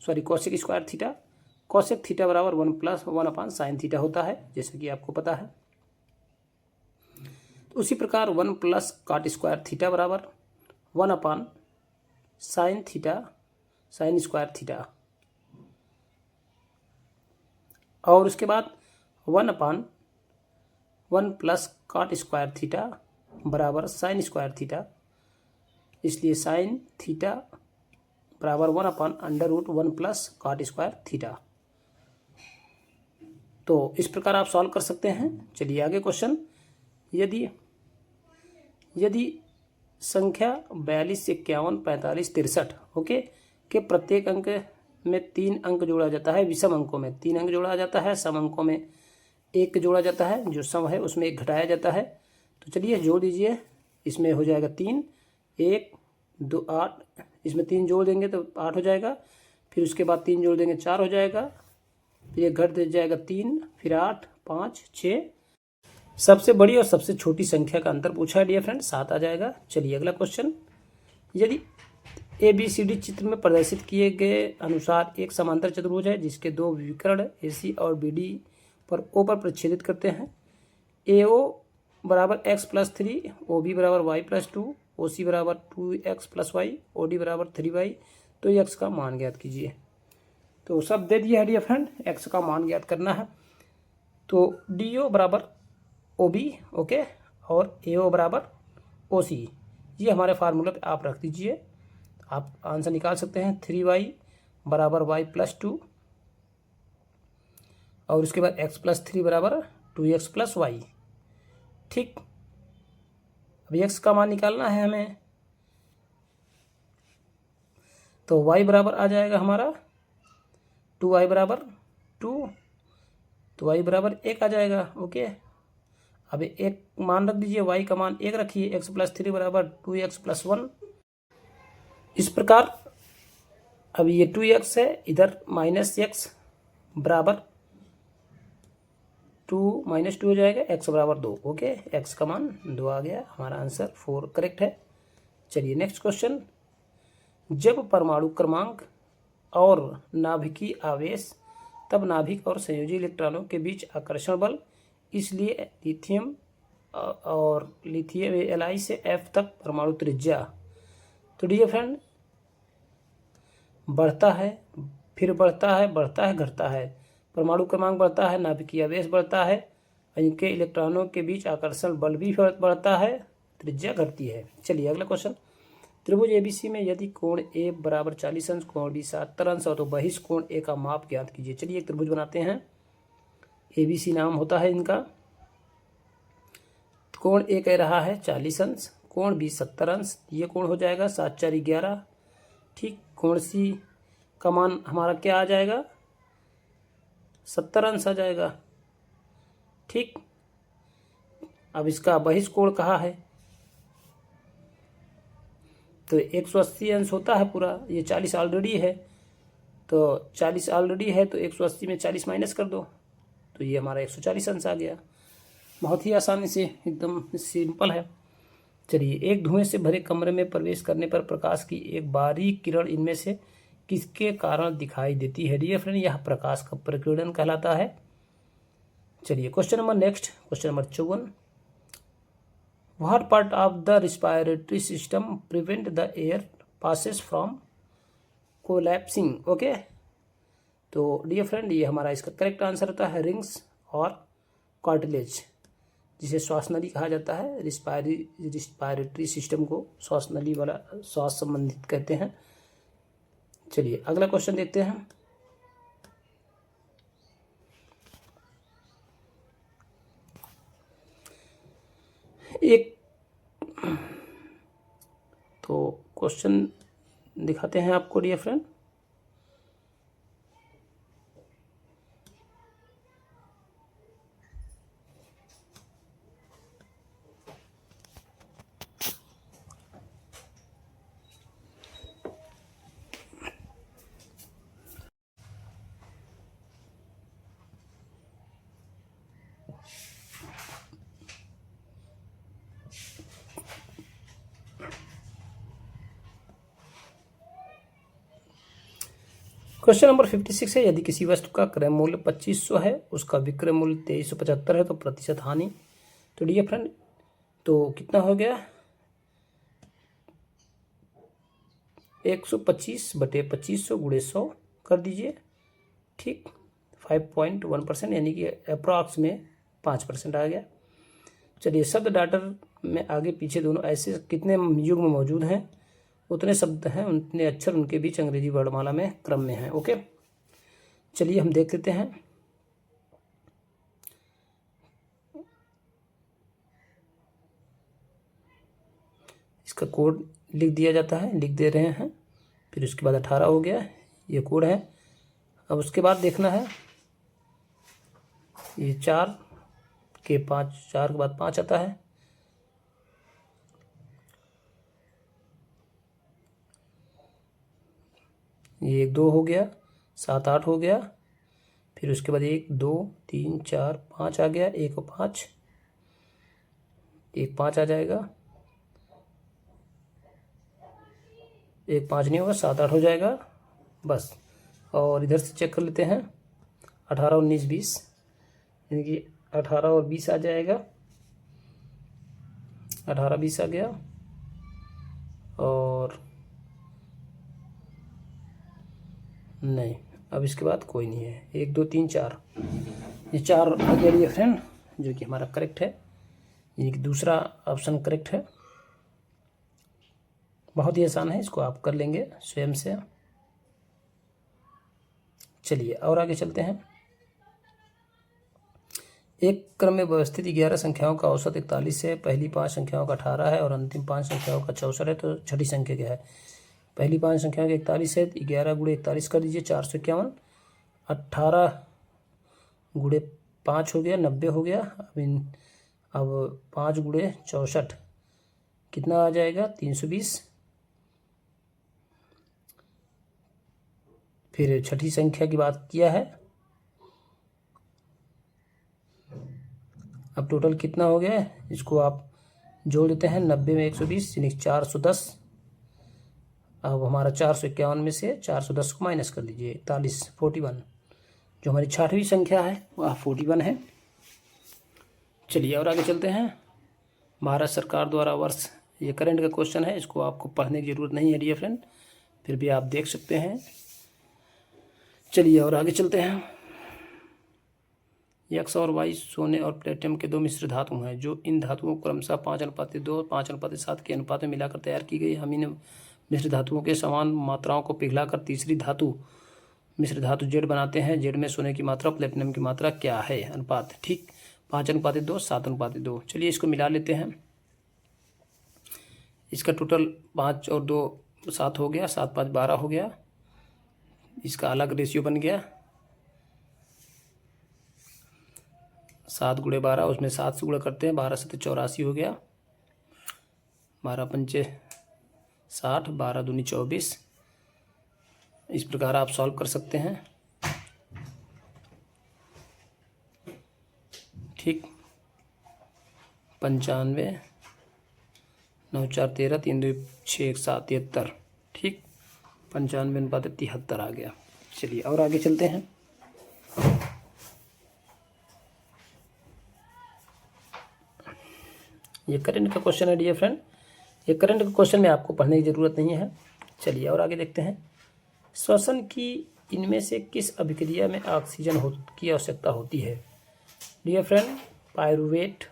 sorry cosec square theta, cosec theta बराबर 1 + 1/sin थीटा होता है, जैसे कि आपको पता है। तो उसी प्रकार 1 + cot स्क्वायर थीटा बराबर 1/sin theta, sin square theta, और उसके बाद 1/1 1 प्लस कॉट स्क्वायर थीटा बराबर साइन स्क्वायर थीटा, इसलिए साइन थीटा बराबर 1/√1 प्लस कॉट स्क्वायर थीटा। तो इस प्रकार आप सॉल्व कर सकते हैं। चलिए आगे क्वेश्चन, यदि संख्या 42, 51, 45, 63 ओके के प्रत्येक अंक में 3 अंक जोड़ा जाता है, विषम अंकों में 3 अंक जोड़ा जाता है, सम अंकों में 1 जोड़ा जाता है, जो सम है उसमें 1 घटाया जाता है। तो चलिए जोड़ दीजिए, इसमें हो जाएगा 3, 1, 2, 8, इसमें 3 जोड़ देंगे तो 8 हो जाएगा, फिर उसके बाद 3 जोड़ देंगे 4 हो जाएगा, फिर ये घट जाएगा 3, फिर 8, 5, 6। सबसे बड़ी और सबसे छोटी संख्या का अंतर पूछा है डियर फ्रेंड, 7 आ जाएगा। चलिए अगला क्वेश्चन, यदि ABCD चित्र में प्रदर्शित किए गए अनुसार एक समांतर चतुर्भुज है जिसके 2 विकर्ण AC और BD पर O पर प्रच्छेदित करते हैं, AO बराबर x+3, OB बराबर y+2, OC बराबर 2x+y, OD बराबर 3y, तो x का मान ज्ञात कीजिए। तो सब दे दिया है डियर फ्रेंड, x का मान ज्ञात करना है। तो DO बराबर OB ओके और AO बराबर OC, ये हमारे फार्मूला पे आप रख दीजिए, आप आंसर निकाल सकते हैं। 3y बराबर y+2 और उसके बाद x+3 बराबर 2x+y। ठीक, अब x का मान निकालना है हमें, तो y बराबर आ जाएगा हमारा 2y बराबर 2, तो y बराबर 1 आ जाएगा ओके। अब एक मान रख दीजिए, y का मान 1 रखिए, x+3 बराबर 2x+1। इस प्रकार अब ये 2x है, इधर -x बराबर 2 -2 हो जाएगा, x बराबर 2 ओके, x का मान 2 आ गया, हमारा आंसर 4 करेक्ट है। चलिए नेक्स्ट क्वेश्चन, जब परमाणु क्रमांक और नाभिकीय आवेश तब नाभिक और संयोजी इलेक्ट्रॉनों के बीच आकर्षण बल, इसलिए लिथियम Li से F तक परमाणु त्रिज्या। तो डियर फ्रेंड बढ़ता है, फिर बढ़ता है, बढ़ता है, घटता है, परमाणु क्रमांक बढ़ता है, नाभिकीय आवेश बढ़ता है, इनके इलेक्ट्रॉनों के बीच आकर्षण बल भी बढ़ता है, त्रिज्या घटती है। चलिए अगला क्वेश्चन, त्रिभुज ABC में यदि कोण A बराबर 40 अंश, कोण B 70 अंश हो तो बहिष्कोण A का माप ज्ञात कीजिए। चलिए एक त्रिभुज बनाते हैं, ABC नाम होता है इनका। कोण A कह रहा है 40 अंश, कोण B 70 अंश, ये कोण हो जाएगा 7 4 11। ठीक, कोण C का मान हमारा क्या आ जाएगा, 70 अंश आ जाएगा। ठीक, अब इसका बहिष्कोण कहाँ है, तो 180 अंश होता है पूरा, ये 40 ऑलरेडी है, तो 40 ऑलरेडी है तो 180 में 40 माइनस कर दो, तो ये हमारा 140 अंश आ गया। बहुत ही आसानी से, एकदम सिंपल है। चलिए, एक धुएं से भरे कमरे में प्रवेश करने पर प्रकाश की एक बारीक किरण इनमें से किसके कारण दिखाई देती है? डियर फ्रेंड, यह प्रकाश का प्रकीर्णन कहलाता है। चलिए question number next, question number 54, what part of the respiratory system prevent the air passes from collapsing? Okay, तो डियर फ्रेंड ये हमारा इसका करेक्ट आंसर होता है रिंग्स और कार्टिलेज, जिसे श्वास नली कहा जाता है। रिस्पायरेटरी सिस्टम को श्वास नली वाला श्वास संबंधित कहते हैं। चलिए अगला क्वेश्चन देखते हैं। एक तो क्वेश्चन दिखाते हैं आपको डियर फ्रेंड। क्वेश्चन नंबर 56 है, यदि किसी वस्तु का क्रय मूल्य 2500 है, उसका विक्रय मूल्य 2375 है, तो प्रतिशत हानि। तो डियर फ्रेंड, तो कितना हो गया, 125 बटे 2500 गुणे 100 कर दीजिए। ठीक, 5.1% यानी कि अप्रॉक्स में 5% आ गया। चलिए, शब्द डाटर में आगे पीछे दोनों ऐसे कितने युग्म मौजूद हैं, उतने शब्द हैं, उतने अक्षर उनके बीच अंग्रेजी वर्णमाला में क्रम में हैं। ओके, चलिए हम देख लेते हैं। इसका कोड लिख दिया जाता है, लिख दे रहे हैं। फिर उसके बाद 18 हो गया, ये कोड है। अब उसके बाद देखना है, ये 4 के 5, 4 के बाद 5 आता है। ये 1 2 हो गया, 7 8 हो गया। फिर उसके बाद 1 2 3 4 5 आ गया, 1 और 5, 1 5 आ जाएगा, 1 5 नहीं होगा, 7 8 हो जाएगा बस। और इधर से चेक कर लेते हैं, 18 19 20, यानी कि 18 और 20 आ जाएगा, 18 20 आ गया। और नहीं, अब इसके बाद कोई नहीं है, 1 2 3 4, ये 4 आ गया डियर फ्रेंड, जो कि हमारा करेक्ट है, यानी कि दूसरा ऑप्शन करेक्ट है। बहुत ही आसान है, इसको आप कर लेंगे स्वयं से। चलिए और आगे चलते हैं। एक क्रम में व्यवस्थित 11 संख्याओं का औसत 41 है, पहली 5 संख्याओं का 18 है और अंतिम 5 संख्याओं का 64 है, तो छठी संख्या क्या है? पहली 5 संख्याओं का 41 है, 11 गुणे 41 कर दीजिए, 451। 18 गुणे 5 हो गया, 90 हो गया। अब 5 गुणे 64 कितना आ जाएगा? 320। फिर छठी संख्या की बात किया है, अब टोटल कितना हो गया है, इसको आप जोड़ देते हैं। 90 में 120 यानी 410। अब हमारा 451 में से 410 को माइनस कर दीजिए, 41 41। जो हमारी छठवीं संख्या है वह 41 है। चलिए और आगे चलते हैं। भारत सरकार द्वारा वर्ष, ये करंट का क्वेश्चन है, इसको आपको पढ़ने की ज़रूरत नहीं है डियर फ्रेंड, फिर भी आप देख सकते हैं। चलिए और आगे चलते हैं। एक्स और वाई सोने और प्लेटिनम के 2 मिश्र धातु हैं, जो इन धातुओं को क्रमशः 5:2 5:7 के अनुपात में मिलाकर तैयार की गई। हम इन मिश्र धातुओं के समान मात्राओं को पिघलाकर तीसरी धातु मिश्र धातु जेड बनाते हैं। जेड में सोने की मात्रा, प्लेटिनम की मात्रा क्या है? अनुपात, ठीक, 5:2 7:2। चलिए इसको मिला लेते हैं। इसका टोटल 5 और 2 7 हो गया, 7 5 12 हो गया। इसका अलग रेशियो बन गया, 7 गुणे 12, उसमें 7 से गुणा करते हैं, 12 7 84 हो गया, 12 पंचे 60, 12 दूनी 24। इस प्रकार आप सॉल्व कर सकते हैं, ठीक। 95 9 4 13 3 2 6 1 7 73, ठीक, 95:73 आ गया। चलिए और आगे चलते हैं। ये करंट का क्वेश्चन है डियर फ्रेंड, ये करंट का क्वेश्चन में आपको पढ़ने की ज़रूरत नहीं है। चलिए और आगे देखते हैं। श्वसन की इनमें से किस अभिक्रिया में ऑक्सीजन की आवश्यकता होती है? डियर फ्रेंड, पायरुवेट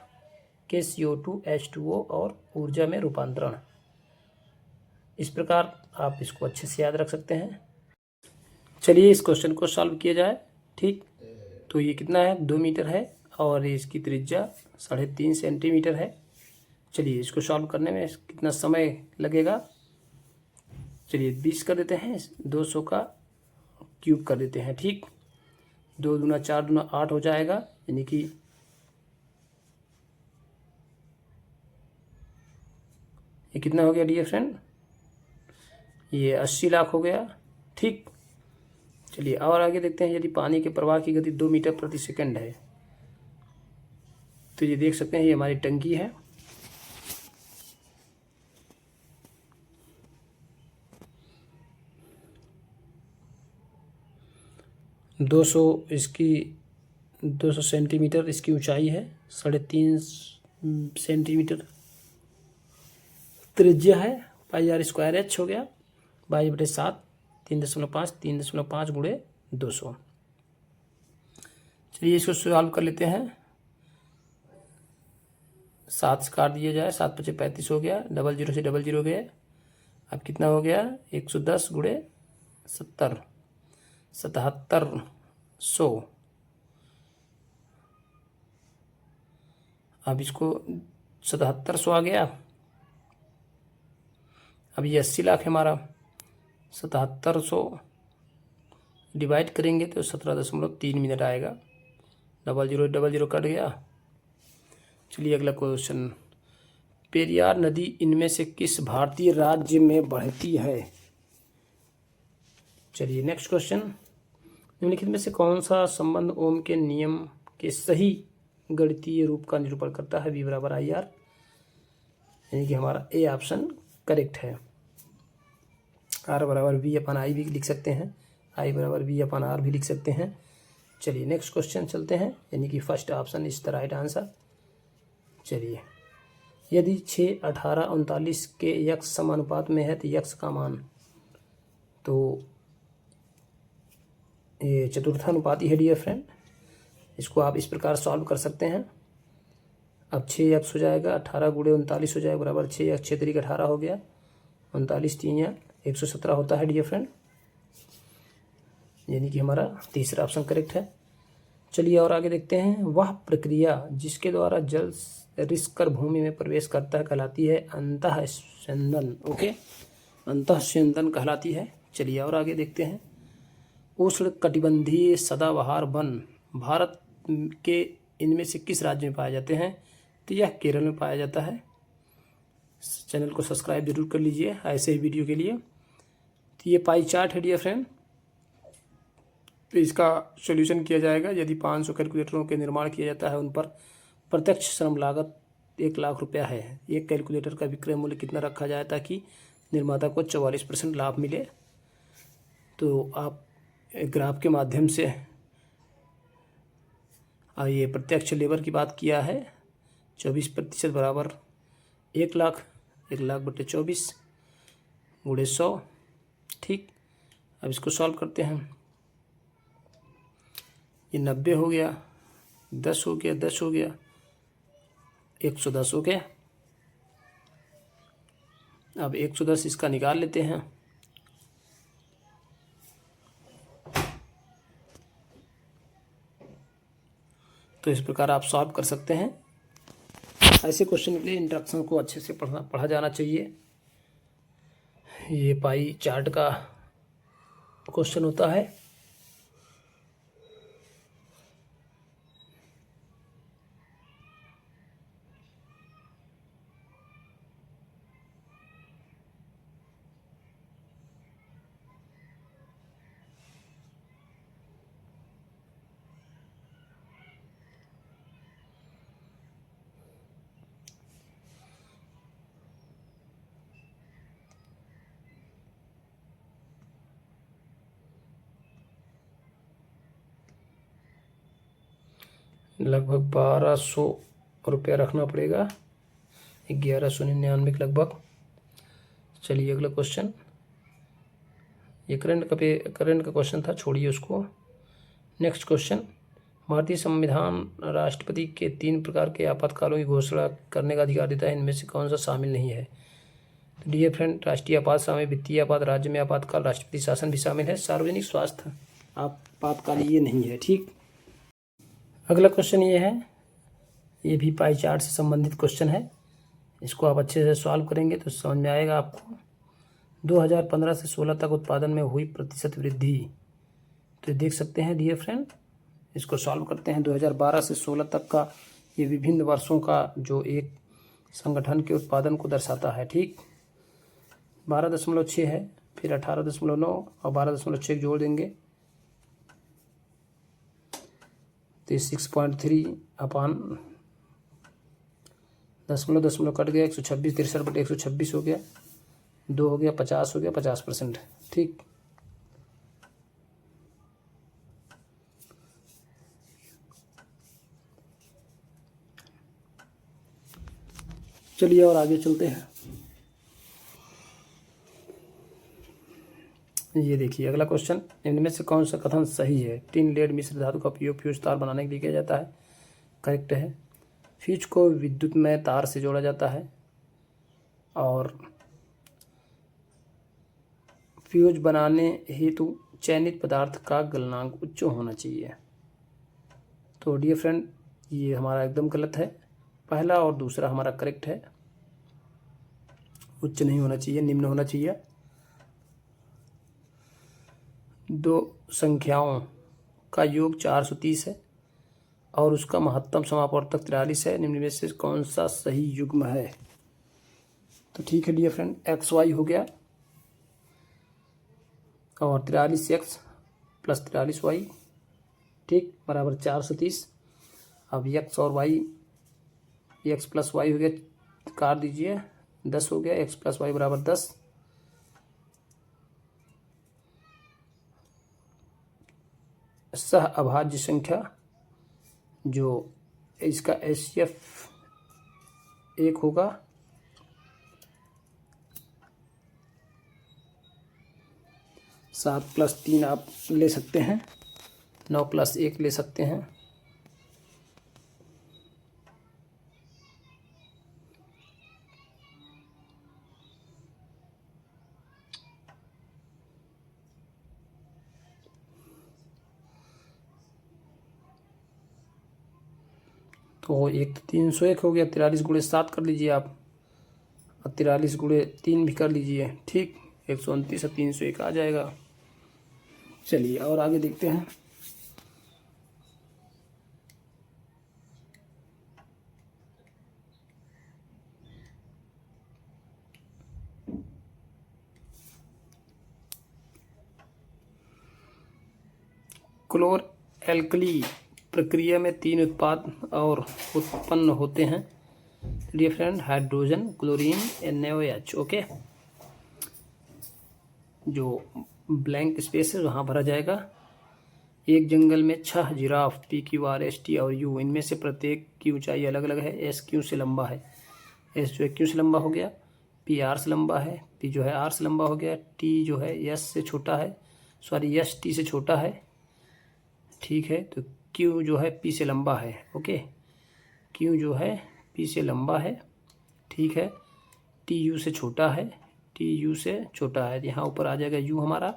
के CO2 H2O और ऊर्जा में रूपांतरण। इस प्रकार आप इसको अच्छे से याद रख सकते हैं। चलिए इस क्वेश्चन को सॉल्व किया जाए, ठीक। तो ये कितना है? 2 मीटर है और इसकी त्रिज्या 3.5 सेंटीमीटर है। चलिए इसको सॉल्व करने में कितना समय लगेगा? चलिए 20 कर देते हैं, 200 का क्यूब कर देते हैं, ठीक। 2 दूना 4 दूना 8 हो जाएगा, यानी कि ये कितना हो गया डियर फ्रेंड? ये 80 लाख हो गया, ठीक। चलिए और आगे देखते हैं। यदि पानी के प्रवाह की गति 2 मीटर प्रति सेकंड है, तो ये देख सकते हैं, ये हमारी टंकी है। इसकी 200 सेंटीमीटर इसकी ऊंचाई है, 3.5 सेंटीमीटर त्रिज्या है। πr² हो गया, 22/7, 3.5 3.5 गुणे 200। चलिए इसको सॉल्व कर लेते हैं। 7 से काट दिया जाए, 7 पचे 35 हो गया, 00 से 00 गया, अब कितना हो गया 110 गुणे 70, 7700। अब इसको 7700 आ गया। अब ये 80 लाख है हमारा, 7700 डिवाइड करेंगे तो 17.3 मिनट आएगा। 00 कट गया। चलिए अगला क्वेश्चन, पेरियार नदी इनमें से किस भारतीय राज्य में बहती है? चलिए नेक्स्ट क्वेश्चन, निम्नलिखित में से कौन सा संबंध ओम के नियम के सही गणितीय रूप का निरूपण करता है? V बराबर आई आर, यानी कि हमारा ए ऑप्शन करेक्ट है। आर बराबर वी अपन आई भी लिख सकते हैं, आई बराबर वी अपन आर भी लिख सकते हैं। चलिए नेक्स्ट क्वेश्चन चलते हैं, यानी कि first option is the right answer. चलिए, यदि 6, 18, 39 के यक्ष समानुपात में है तो यक्ष का मान, तो ये चतुर्थानुपाती है डियर फ्रेंड। इसको आप इस प्रकार सॉल्व कर सकते हैं। अब 6 यक्ष हो जाएगा, 18 गुणे 39 हो जाएगा बराबर 6 यक्ष 6 तरीके 18 हो गया, 39 3 117 होता है डियर फ्रेंड, यानी कि हमारा तीसरा ऑप्शन करेक्ट है। चलिए और आगे देखते हैं, वह प्रक्रिया जिसके द्वारा जल रिसकर भूमि में प्रवेश करता है कहलाती है अंतःस्यंदन। ओके, अंतःस्यंदन कहलाती है। चलिए और आगे देखते हैं, उष्ण कटिबंधीय सदाबहार वन भारत के इनमें से किस राज्य में पाए जाते हैं? तो यह केरल में पाया जाता है। चैनल को सब्सक्राइब जरूर कर लीजिए ऐसे ही वीडियो के लिए। तो ये पाई चार्ट है डियर फ्रेंड, तो इसका सॉल्यूशन किया जाएगा। यदि 500 कैलकुलेटरों के निर्माण किया जाता है, उन पर प्रत्यक्ष श्रम लागत 1 लाख रुपया है। एक कैलकुलेटर का विक्रय मूल्य कितना रखा जाए ताकि निर्माता को 44% लाभ मिले? तो आप ग्राफ के माध्यम से ये प्रत्यक्ष लेबर की बात किया है, 24% बराबर 1 लाख, 1 लाख बटे 24 गुणे 100। ठीक, अब इसको सॉल्व करते हैं। ये 90 हो गया, 10 हो गया, 10 हो गया, 110 हो गया। अब 110 इसका निकाल लेते हैं। तो इस प्रकार आप सॉल्व कर सकते हैं। ऐसे क्वेश्चन के लिए इंट्रोडक्शन को अच्छे से पढ़ा जाना चाहिए। ये पाई चार्ट का क्वेश्चन होता है। लगभग 1200 रुपया रखना पड़ेगा, 1199 के लगभग। चलिए अगला क्वेश्चन, ये करंट का क्वेश्चन था, छोड़िए उसको। नेक्स्ट क्वेश्चन, भारतीय संविधान राष्ट्रपति के 3 प्रकार के आपातकालों की घोषणा करने का अधिकार देता है, इनमें से कौन सा शामिल नहीं है? तो डियर फ्रेंड, राष्ट्रीय आपात शामिल, वित्तीय आपात, राज्य में आपातकाल, राष्ट्रपति शासन भी शामिल है, सार्वजनिक स्वास्थ्य आपातकाल ये नहीं है। ठीक, अगला क्वेश्चन ये है, ये भी पाई चार्ट से संबंधित क्वेश्चन है। इसको आप अच्छे से सॉल्व करेंगे तो समझ में आएगा आपको। 2015 से 16 तक उत्पादन में हुई प्रतिशत वृद्धि, तो देख सकते हैं डियर फ्रेंड। इसको सॉल्व करते हैं। 2012 से 16 तक का ये विभिन्न वर्षों का जो एक संगठन के उत्पादन को दर्शाता है। ठीक, 12.6 है, फिर 18.9 और 12.6 जोड़ देंगे तो 6.3 अपान दशमलव कट गया, 126, 63 बटे 126 हो गया, 2 हो गया, 50 हो गया, 50%। ठीक, चलिए और आगे चलते हैं। ये देखिए अगला क्वेश्चन, इनमें से कौन सा कथन सही है? टिन लेड मिश्र धातु का उपयोग फ्यूज तार बनाने के लिए किया जाता है, करेक्ट है। फ्यूज को विद्युतमय तार से जोड़ा जाता है और फ्यूज बनाने हेतु चयनित पदार्थ का गलनांक उच्च होना चाहिए। तो डियर फ्रेंड, ये हमारा एकदम गलत है। पहला और दूसरा हमारा करेक्ट है। उच्च नहीं होना चाहिए, निम्न होना चाहिए। दो संख्याओं का योग 430 है और उसका महत्तम समापवर्तक 43 है। निम्न में से कौन सा सही युग्म है? तो ठीक है डियर फ्रेंड, एक्स वाई हो गया और 43x प्लस 43y ठीक बराबर 430। अब x और y, x प्लस वाई हो गया, काट दीजिए, 10 हो गया। x प्लस वाई बराबर 10। सह अभाज्य संख्या जो इसका HCF 1 होगा, सात प्लस 3 आप ले सकते हैं, 9 प्लस 1 ले सकते हैं। तो एक तो 301 हो गया, 43 गुणे 7 कर लीजिए आप, और 43 गुणे 3 भी कर लीजिए। ठीक 129 और 301 आ जाएगा। चलिए और आगे देखते हैं। क्लोर एल्कली प्रक्रिया में 3 उत्पाद और उत्पन्न होते हैं dear friend, hydrogen, chlorine, NaOH। Okay, जो ब्लैंक स्पेस है वहाँ भरा जाएगा। एक जंगल में 6 जिराफ PQRST और U, इनमें से प्रत्येक की ऊंचाई अलग अलग है। S Q से लंबा है, S जो है Q से लंबा हो गया, P R से लंबा है, P जो है R से लंबा हो गया, T जो है S से छोटा है, सॉरी S T से छोटा है। ठीक है, तो Q जो है P से लंबा है। ओके, Q जो है P से लंबा है। ठीक है, T U से छोटा है, T U से छोटा है। यहाँ ऊपर आ जाएगा U हमारा।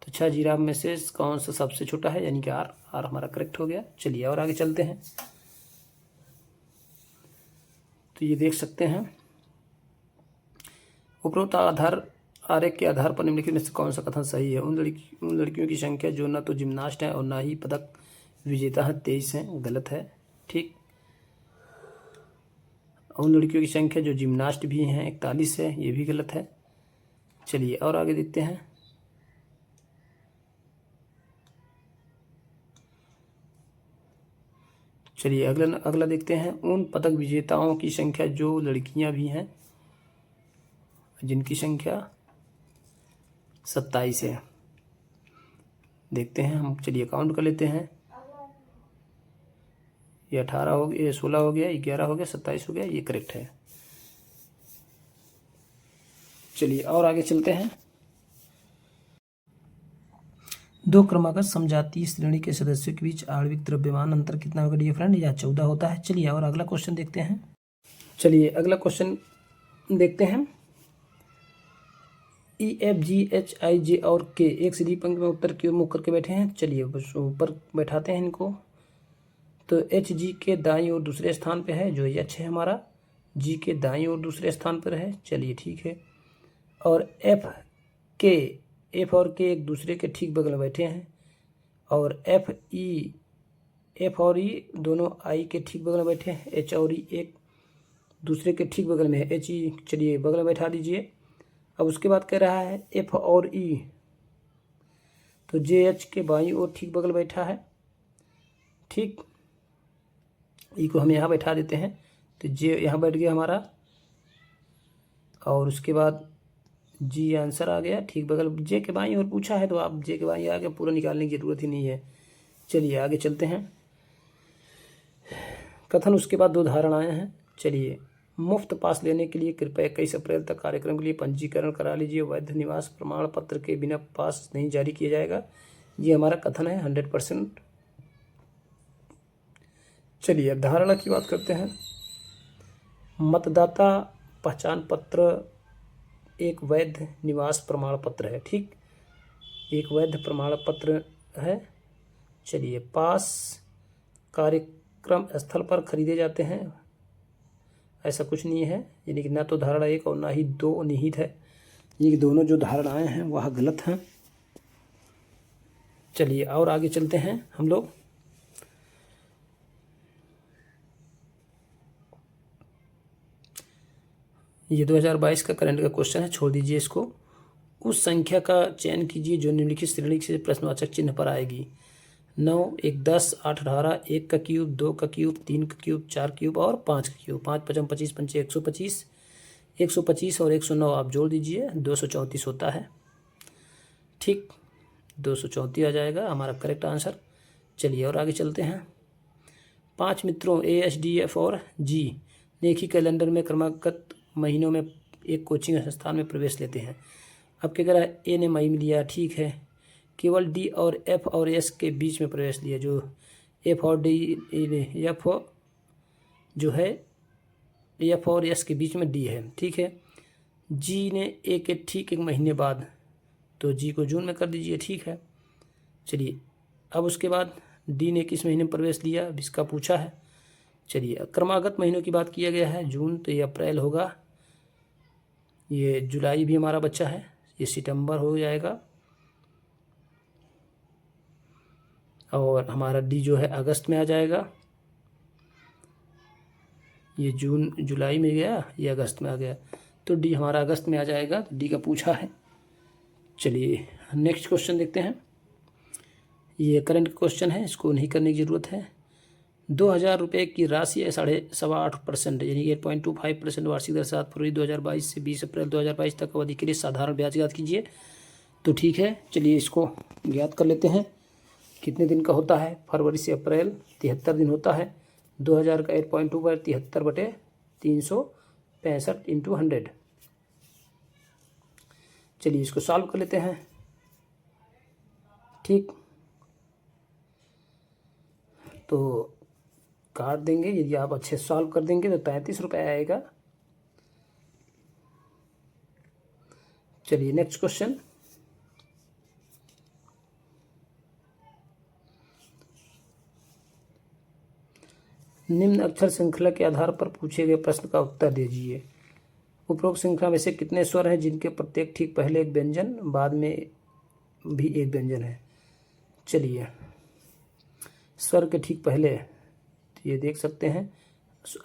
तो 6 जिराफ में से कौन सा सबसे छोटा है, यानी कि R। R हमारा करेक्ट हो गया। चलिए और आगे चलते हैं। तो ये देख सकते हैं, उपरोक्त आधार आरेख के आधार पर निम्नलिखित में से कौन सा कथन सही है? उन लड़कियों की संख्या जो न तो जिम्नास्ट है और ना ही पदक विजेता है 23 है, गलत है। ठीक, उन लड़कियों की संख्या जो जिम्नास्ट भी हैं 41 है, ये भी गलत है। चलिए और आगे देखते हैं। चलिए अगला देखते हैं। उन पदक विजेताओं की संख्या जो लड़कियां भी हैं, जिनकी संख्या 27 है। देखते हैं हम, चलिए काउंट कर लेते हैं। ये 18 हो गया, ये 16 हो गया, 11 हो गया, 27 हो गया, ये करेक्ट है। चलिए और आगे चलते हैं। दो क्रमागत समजातीय श्रेणी के सदस्यों के बीच आणविक द्रव्यमान अंतर कितना होगा डियर फ्रेंड? या 14 होता है। चलिए और अगला क्वेश्चन देखते हैं। चलिए अगला क्वेश्चन देखते हैं। EFGHIJ और K एक सीधी पंक्ति में उत्तर की ओर मुख करके बैठे हैं। चलिए बस ऊपर बैठाते हैं इनको। तो HG के दाईं ओर दूसरे स्थान पे है, जो H है हमारा, G के दाईं ओर दूसरे स्थान पर है। चलिए ठीक है। और F और K एक दूसरे के ठीक बगल में बैठे हैं, और F और E दोनों I के ठीक बगल में बैठे हैं। H और E एक दूसरे के ठीक बगल में है, HE चलिए बगल में बैठा दीजिए। अब उसके बाद कह रहा है F और E, तो JH के बाईं ओर ठीक बगल बैठा है। ठीक, E को हम यहाँ बैठा देते हैं, तो J यहाँ बैठ गया हमारा, और उसके बाद G आंसर आ गया ठीक बगल। J के बाईं ओर पूछा है तो आप J के बाईं आगे पूरा निकालने की जरूरत ही नहीं है। चलिए आगे चलते हैं। कथन उसके बाद 2 धारणाएं हैं। चलिए, मुफ्त पास लेने के लिए कृपया 21 अप्रैल तक कार्यक्रम के लिए पंजीकरण करा लीजिए। वैध निवास प्रमाण पत्र के बिना पास नहीं जारी किया जाएगा। ये हमारा कथन है 100%। चलिए अब धारणा की बात करते हैं। मतदाता पहचान पत्र एक वैध निवास प्रमाण पत्र है। ठीक, एक वैध प्रमाण पत्र है। चलिए, पास कार्यक्रम स्थल पर खरीदे जाते हैं, ऐसा कुछ नहीं है, यानी कि ना तो धारणा 1 और ना ही 2 निहित है, ये दोनों जो धारणाएं हैं वह गलत हैं। चलिए और आगे चलते हैं हम लोग। ये 2022 का करंट का क्वेश्चन है, छोड़ दीजिए इसको। उस संख्या का चयन कीजिए जो निम्नलिखित श्रेणी से प्रश्नवाचक चिन्ह पर आएगी। 9, 1, 10, 8, 18, 1 का क्यूब, 2 का क्यूब, 3 का क्यूब, 4 क्यूब और 5 का क्यूब। 5 5 25 5 125, 125 और 109 आप जोड़ दीजिए, 234 होता है। ठीक, 234 आ जाएगा हमारा करेक्ट आंसर। चलिए और आगे चलते हैं। 5 मित्रों ASDF और G ने एक ही कैलेंडर में क्रमागत महीनों में एक कोचिंग संस्थान में प्रवेश लेते हैं। अब क्या करा, ए ने मई में लिया, ठीक है, केवल डी और एफ और एस के बीच में प्रवेश लिया, जो एफ और डी, एफ जो है एफ और एस के बीच में डी है, ठीक है। जी ने ए के ठीक 1 महीने बाद, तो जी को जून में कर दीजिए, ठीक है। चलिए अब उसके बाद डी ने किस महीने में प्रवेश लिया, अब इसका पूछा है। चलिए क्रमागत महीनों की बात किया गया है, जून तो ये अप्रैल होगा, ये जुलाई भी हमारा बच्चा है, ये सितंबर हो जाएगा, और हमारा डी जो है अगस्त में आ जाएगा। ये जून जुलाई में गया, ये अगस्त में आ गया, तो डी हमारा अगस्त में आ जाएगा, तो डी का पूछा है। चलिए नेक्स्ट क्वेश्चन देखते हैं। ये करंट क्वेश्चन है, इसको नहीं करने की ज़रूरत है। 2000 रुपये की राशि है 8.25% यानी 8.25% वार्षिक दर 7 फरवरी 2022 से 20 अप्रैल 2022 तक अवधि के लिए साधारण ब्याज ज्ञात कीजिए। तो ठीक है, चलिए इसको ज्ञात कर लेते हैं। कितने दिन का होता है, फरवरी से अप्रैल 73 दिन होता है। 2000 का 8.2 पर 73/365 इंटू 100। चलिए इसको सॉल्व कर लेते हैं। ठीक, तो काट देंगे, यदि आप अच्छे सॉल्व कर देंगे तो 33 रुपये आएगा। चलिए नेक्स्ट क्वेश्चन। निम्न अक्षर श्रृंखला के आधार पर पूछे गए प्रश्न का उत्तर दीजिए। उपरोक्त श्रृंखला में से कितने स्वर हैं जिनके प्रत्येक ठीक पहले एक व्यंजन बाद में भी एक व्यंजन है। चलिए स्वर के ठीक पहले तो ये देख सकते हैं,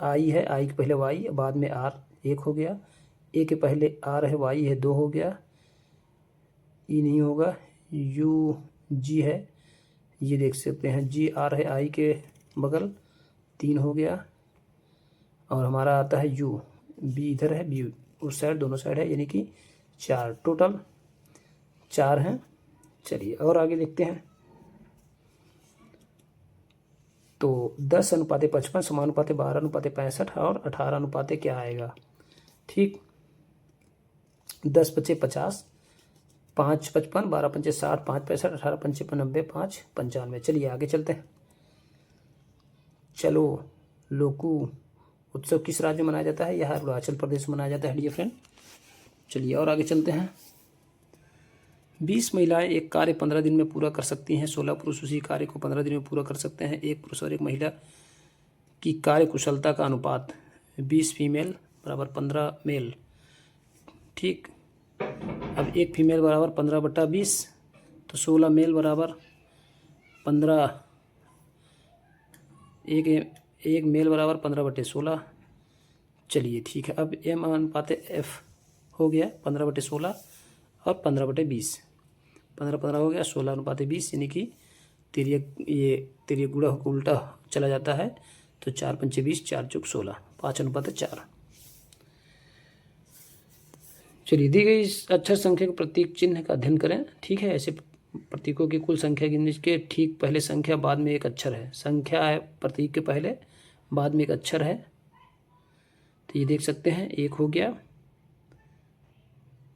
आई है, आई के पहले वाई, बाद में आर 1 हो गया, ए के पहले आर है, वाई है 2 हो गया, ई नहीं होगा, यू जी है, ये देख सकते हैं, जी आर है आई के बगल 3 हो गया, और हमारा आता है यू, बी इधर है, बी उस साइड, दोनों साइड है, यानी कि 4, टोटल 4 हैं। चलिए और आगे देखते हैं। तो 10:55 समानुपाते 12:65 और 18 क्या आएगा। ठीक, 10 × 5 = 50, 5 × 55, 12 × 5 = 60, 5 × 65, 18 × 5 = 90, 5 × 95। चलिए आगे चलते हैं। चलो लोकू उत्सव किस राज्य में मनाया जाता है, यह अरुणाचल प्रदेश में मनाया जाता है डियर फ्रेंड। चलिए और आगे चलते हैं। 20 महिलाएं एक कार्य 15 दिन में पूरा कर सकती हैं, 16 पुरुष उसी कार्य को 15 दिन में पूरा कर सकते हैं। एक पुरुष और एक महिला की कार्य कुशलता का अनुपात 20 फीमेल बराबर 15 मेल। ठीक, अब एक फीमेल बराबर 15/20, तो 16 मेल बराबर 15, एक मेल बराबर 15/16। चलिए ठीक है, अब एम अनुपात एफ हो गया 15/16 और 15/20, 15 हो गया, 16:20, यानी कि तेरिया गुणा होकर उल्टा चला जाता है, तो 4 × 5 = 20, 4 × 16, 5:4। चलिए दी गई अक्षर संख्या के प्रतीक चिन्ह का अध्ययन करें। ठीक है, ऐसे प्रतीकों की कुल संख्या गिनने के ठीक पहले संख्या बाद में एक अक्षर है, संख्या है प्रतीक के पहले बाद में एक अक्षर है, तो ये देख सकते हैं 1 हो गया,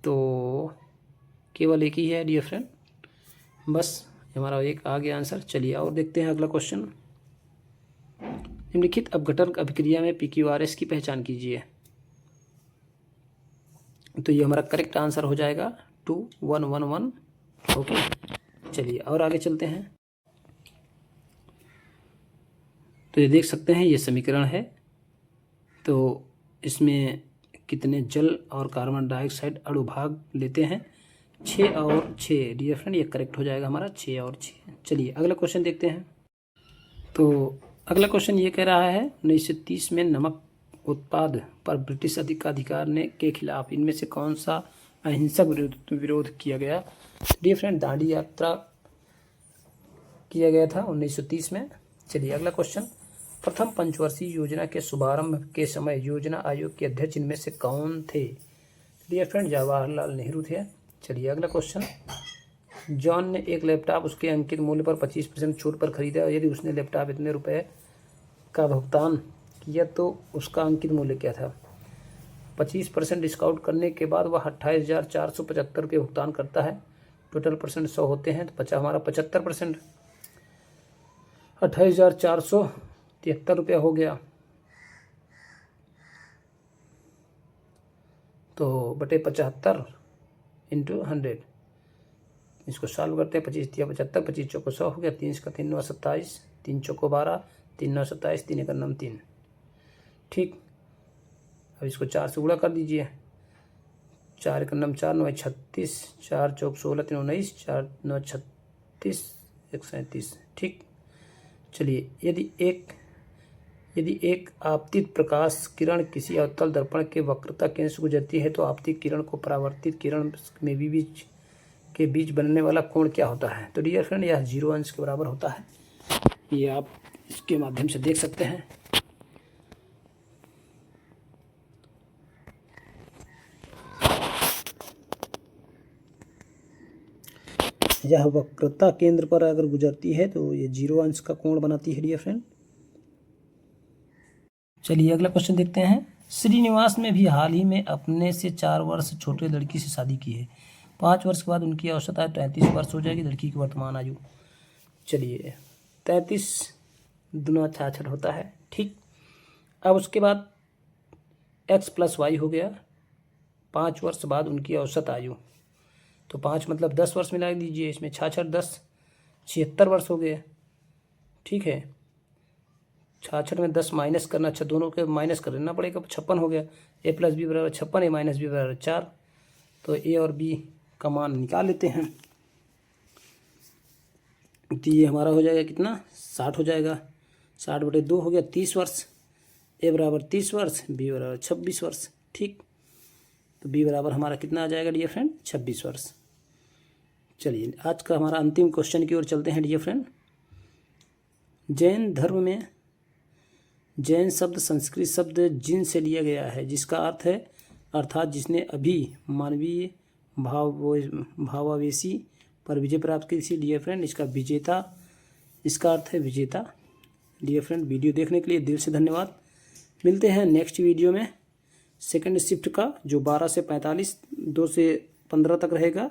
तो केवल एक ही है डियर फ्रेंड, बस हमारा एक आ गया आंसर। चलिए और देखते हैं अगला क्वेश्चन। निम्नलिखित अपघटन अभिक्रिया में PQRS की पहचान कीजिए। तो ये हमारा करेक्ट आंसर हो जाएगा 2111। ओके, चलिए और आगे चलते हैं। तो ये देख सकते हैं, ये समीकरण है। तो इसमें कितने जल और कार्बन डाइऑक्साइड अणु भाग लेते हैं? 6 और 6। डियर फ्रेंड, ये करेक्ट हो जाएगा हमारा 6 और 6। चलिए अगला क्वेश्चन देखते हैं। तो अगला क्वेश्चन ये कह रहा है 1930 में नमक उत्पाद पर ब्रिटिश अधिकार ने के खिलाफ इनमें से कौन सा अहिंसक विरोध किया गया? डियर फ्रेंड, दांडी यात्रा किया गया था 1930 में। चलिए अगला क्वेश्चन, प्रथम पंचवर्षीय योजना के शुभारंभ के समय योजना आयोग के अध्यक्ष इनमें से कौन थे? डियर फ्रेंड, जवाहरलाल नेहरू थे। चलिए अगला क्वेश्चन, जॉन ने एक लैपटॉप उसके अंकित मूल्य पर 25% छूट पर खरीदा और यदि उसने लैपटॉप इतने रुपए का भुगतान किया तो उसका अंकित मूल्य क्या था? 25% डिस्काउंट करने के बाद वह 28,475 रुपये भुगतान करता है। टोटल परसेंट 100 होते हैं तो हमारा 75% 28,473 रुपया हो गया। तो बटे 75 इंटू 100, इसको सॉल्व करते हैं। 25 दिया 75, 25 चौको 100 हो गया। 3 का 3 9 27, 3 चौको 12, 3 9 27, 3 1 9 3। ठीक, अब इसको 4 से गुणा कर दीजिए। 4 1 9 4 9 36, 4 चौक 16 3 19, 4 9 36, 1 37। ठीक, चलिए यदि एक आपतित प्रकाश किरण किसी अवतल दर्पण के वक्रता केंद्र से गुजरती है तो आपतित किरण को परावर्तित किरण में बीच बनने वाला कोण क्या होता है? तो डियर फ्रेंड, यह 0 अंश के बराबर होता है। ये आप इसके माध्यम से देख सकते हैं। यह वक्रता केंद्र पर अगर गुजरती है तो ये 0 अंश का कोण बनाती है डियर फ्रेंड। चलिए अगला क्वेश्चन देखते हैं। श्रीनिवास ने भी हाल ही में अपने से 4 वर्ष छोटे लड़की से शादी की है। 5 वर्ष के बाद उनकी औसत आयु 33 वर्ष हो जाएगी। लड़की की वर्तमान आयु, चलिए 33 दूना 66 होता है। ठीक, अब उसके बाद x + y हो गया। 5 वर्ष बाद उनकी औसत आयु, तो 5 मतलब 10 वर्ष मिला दीजिए इसमें। 66 10 76 वर्ष हो गए। ठीक है, 66 में 10 माइनस करना, अच्छा दोनों के माइनस कर देना पड़ेगा। 56 हो गया। a + b = 56, a - b = 4। तो a और b का मान निकाल लेते हैं। तो ये हमारा हो जाएगा कितना? 60 हो जाएगा। 60/2 हो गया, 30 वर्ष। a = 30 वर्ष, b = 26 वर्ष। ठीक, तो b बराबर हमारा कितना आ जाएगा डियर फ्रेंड? 26 वर्ष। चलिए आज का हमारा अंतिम क्वेश्चन की ओर चलते हैं डियर फ्रेंड। जैन धर्म में जैन शब्द संस्कृत शब्द जिन से लिया गया है, जिसका अर्थ है अर्थात जिसने अभी मानवीय भावावेशी पर विजय प्राप्त की थी डियर फ्रेंड। इसका अर्थ है विजेता। डियर फ्रेंड, वीडियो देखने के लिए दिल से धन्यवाद। मिलते हैं नेक्स्ट वीडियो में सेकंड शिफ्ट का, जो 12 से 45, 2 से 15 तक रहेगा,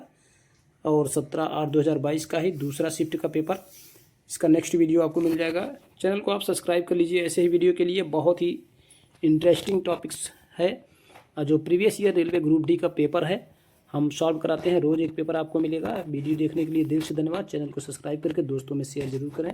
और 17/8/2022 का ही दूसरा शिफ्ट का पेपर। इसका नेक्स्ट वीडियो आपको मिल जाएगा। चैनल को आप सब्सक्राइब कर लीजिए ऐसे ही वीडियो के लिए। बहुत ही इंटरेस्टिंग टॉपिक्स है। जो previous year railway group D का पेपर है हम सॉल्व कराते हैं। रोज़ एक पेपर आपको मिलेगा। वीडियो देखने के लिए दिल से धन्यवाद। चैनल को सब्सक्राइब करके दोस्तों में शेयर जरूर करें।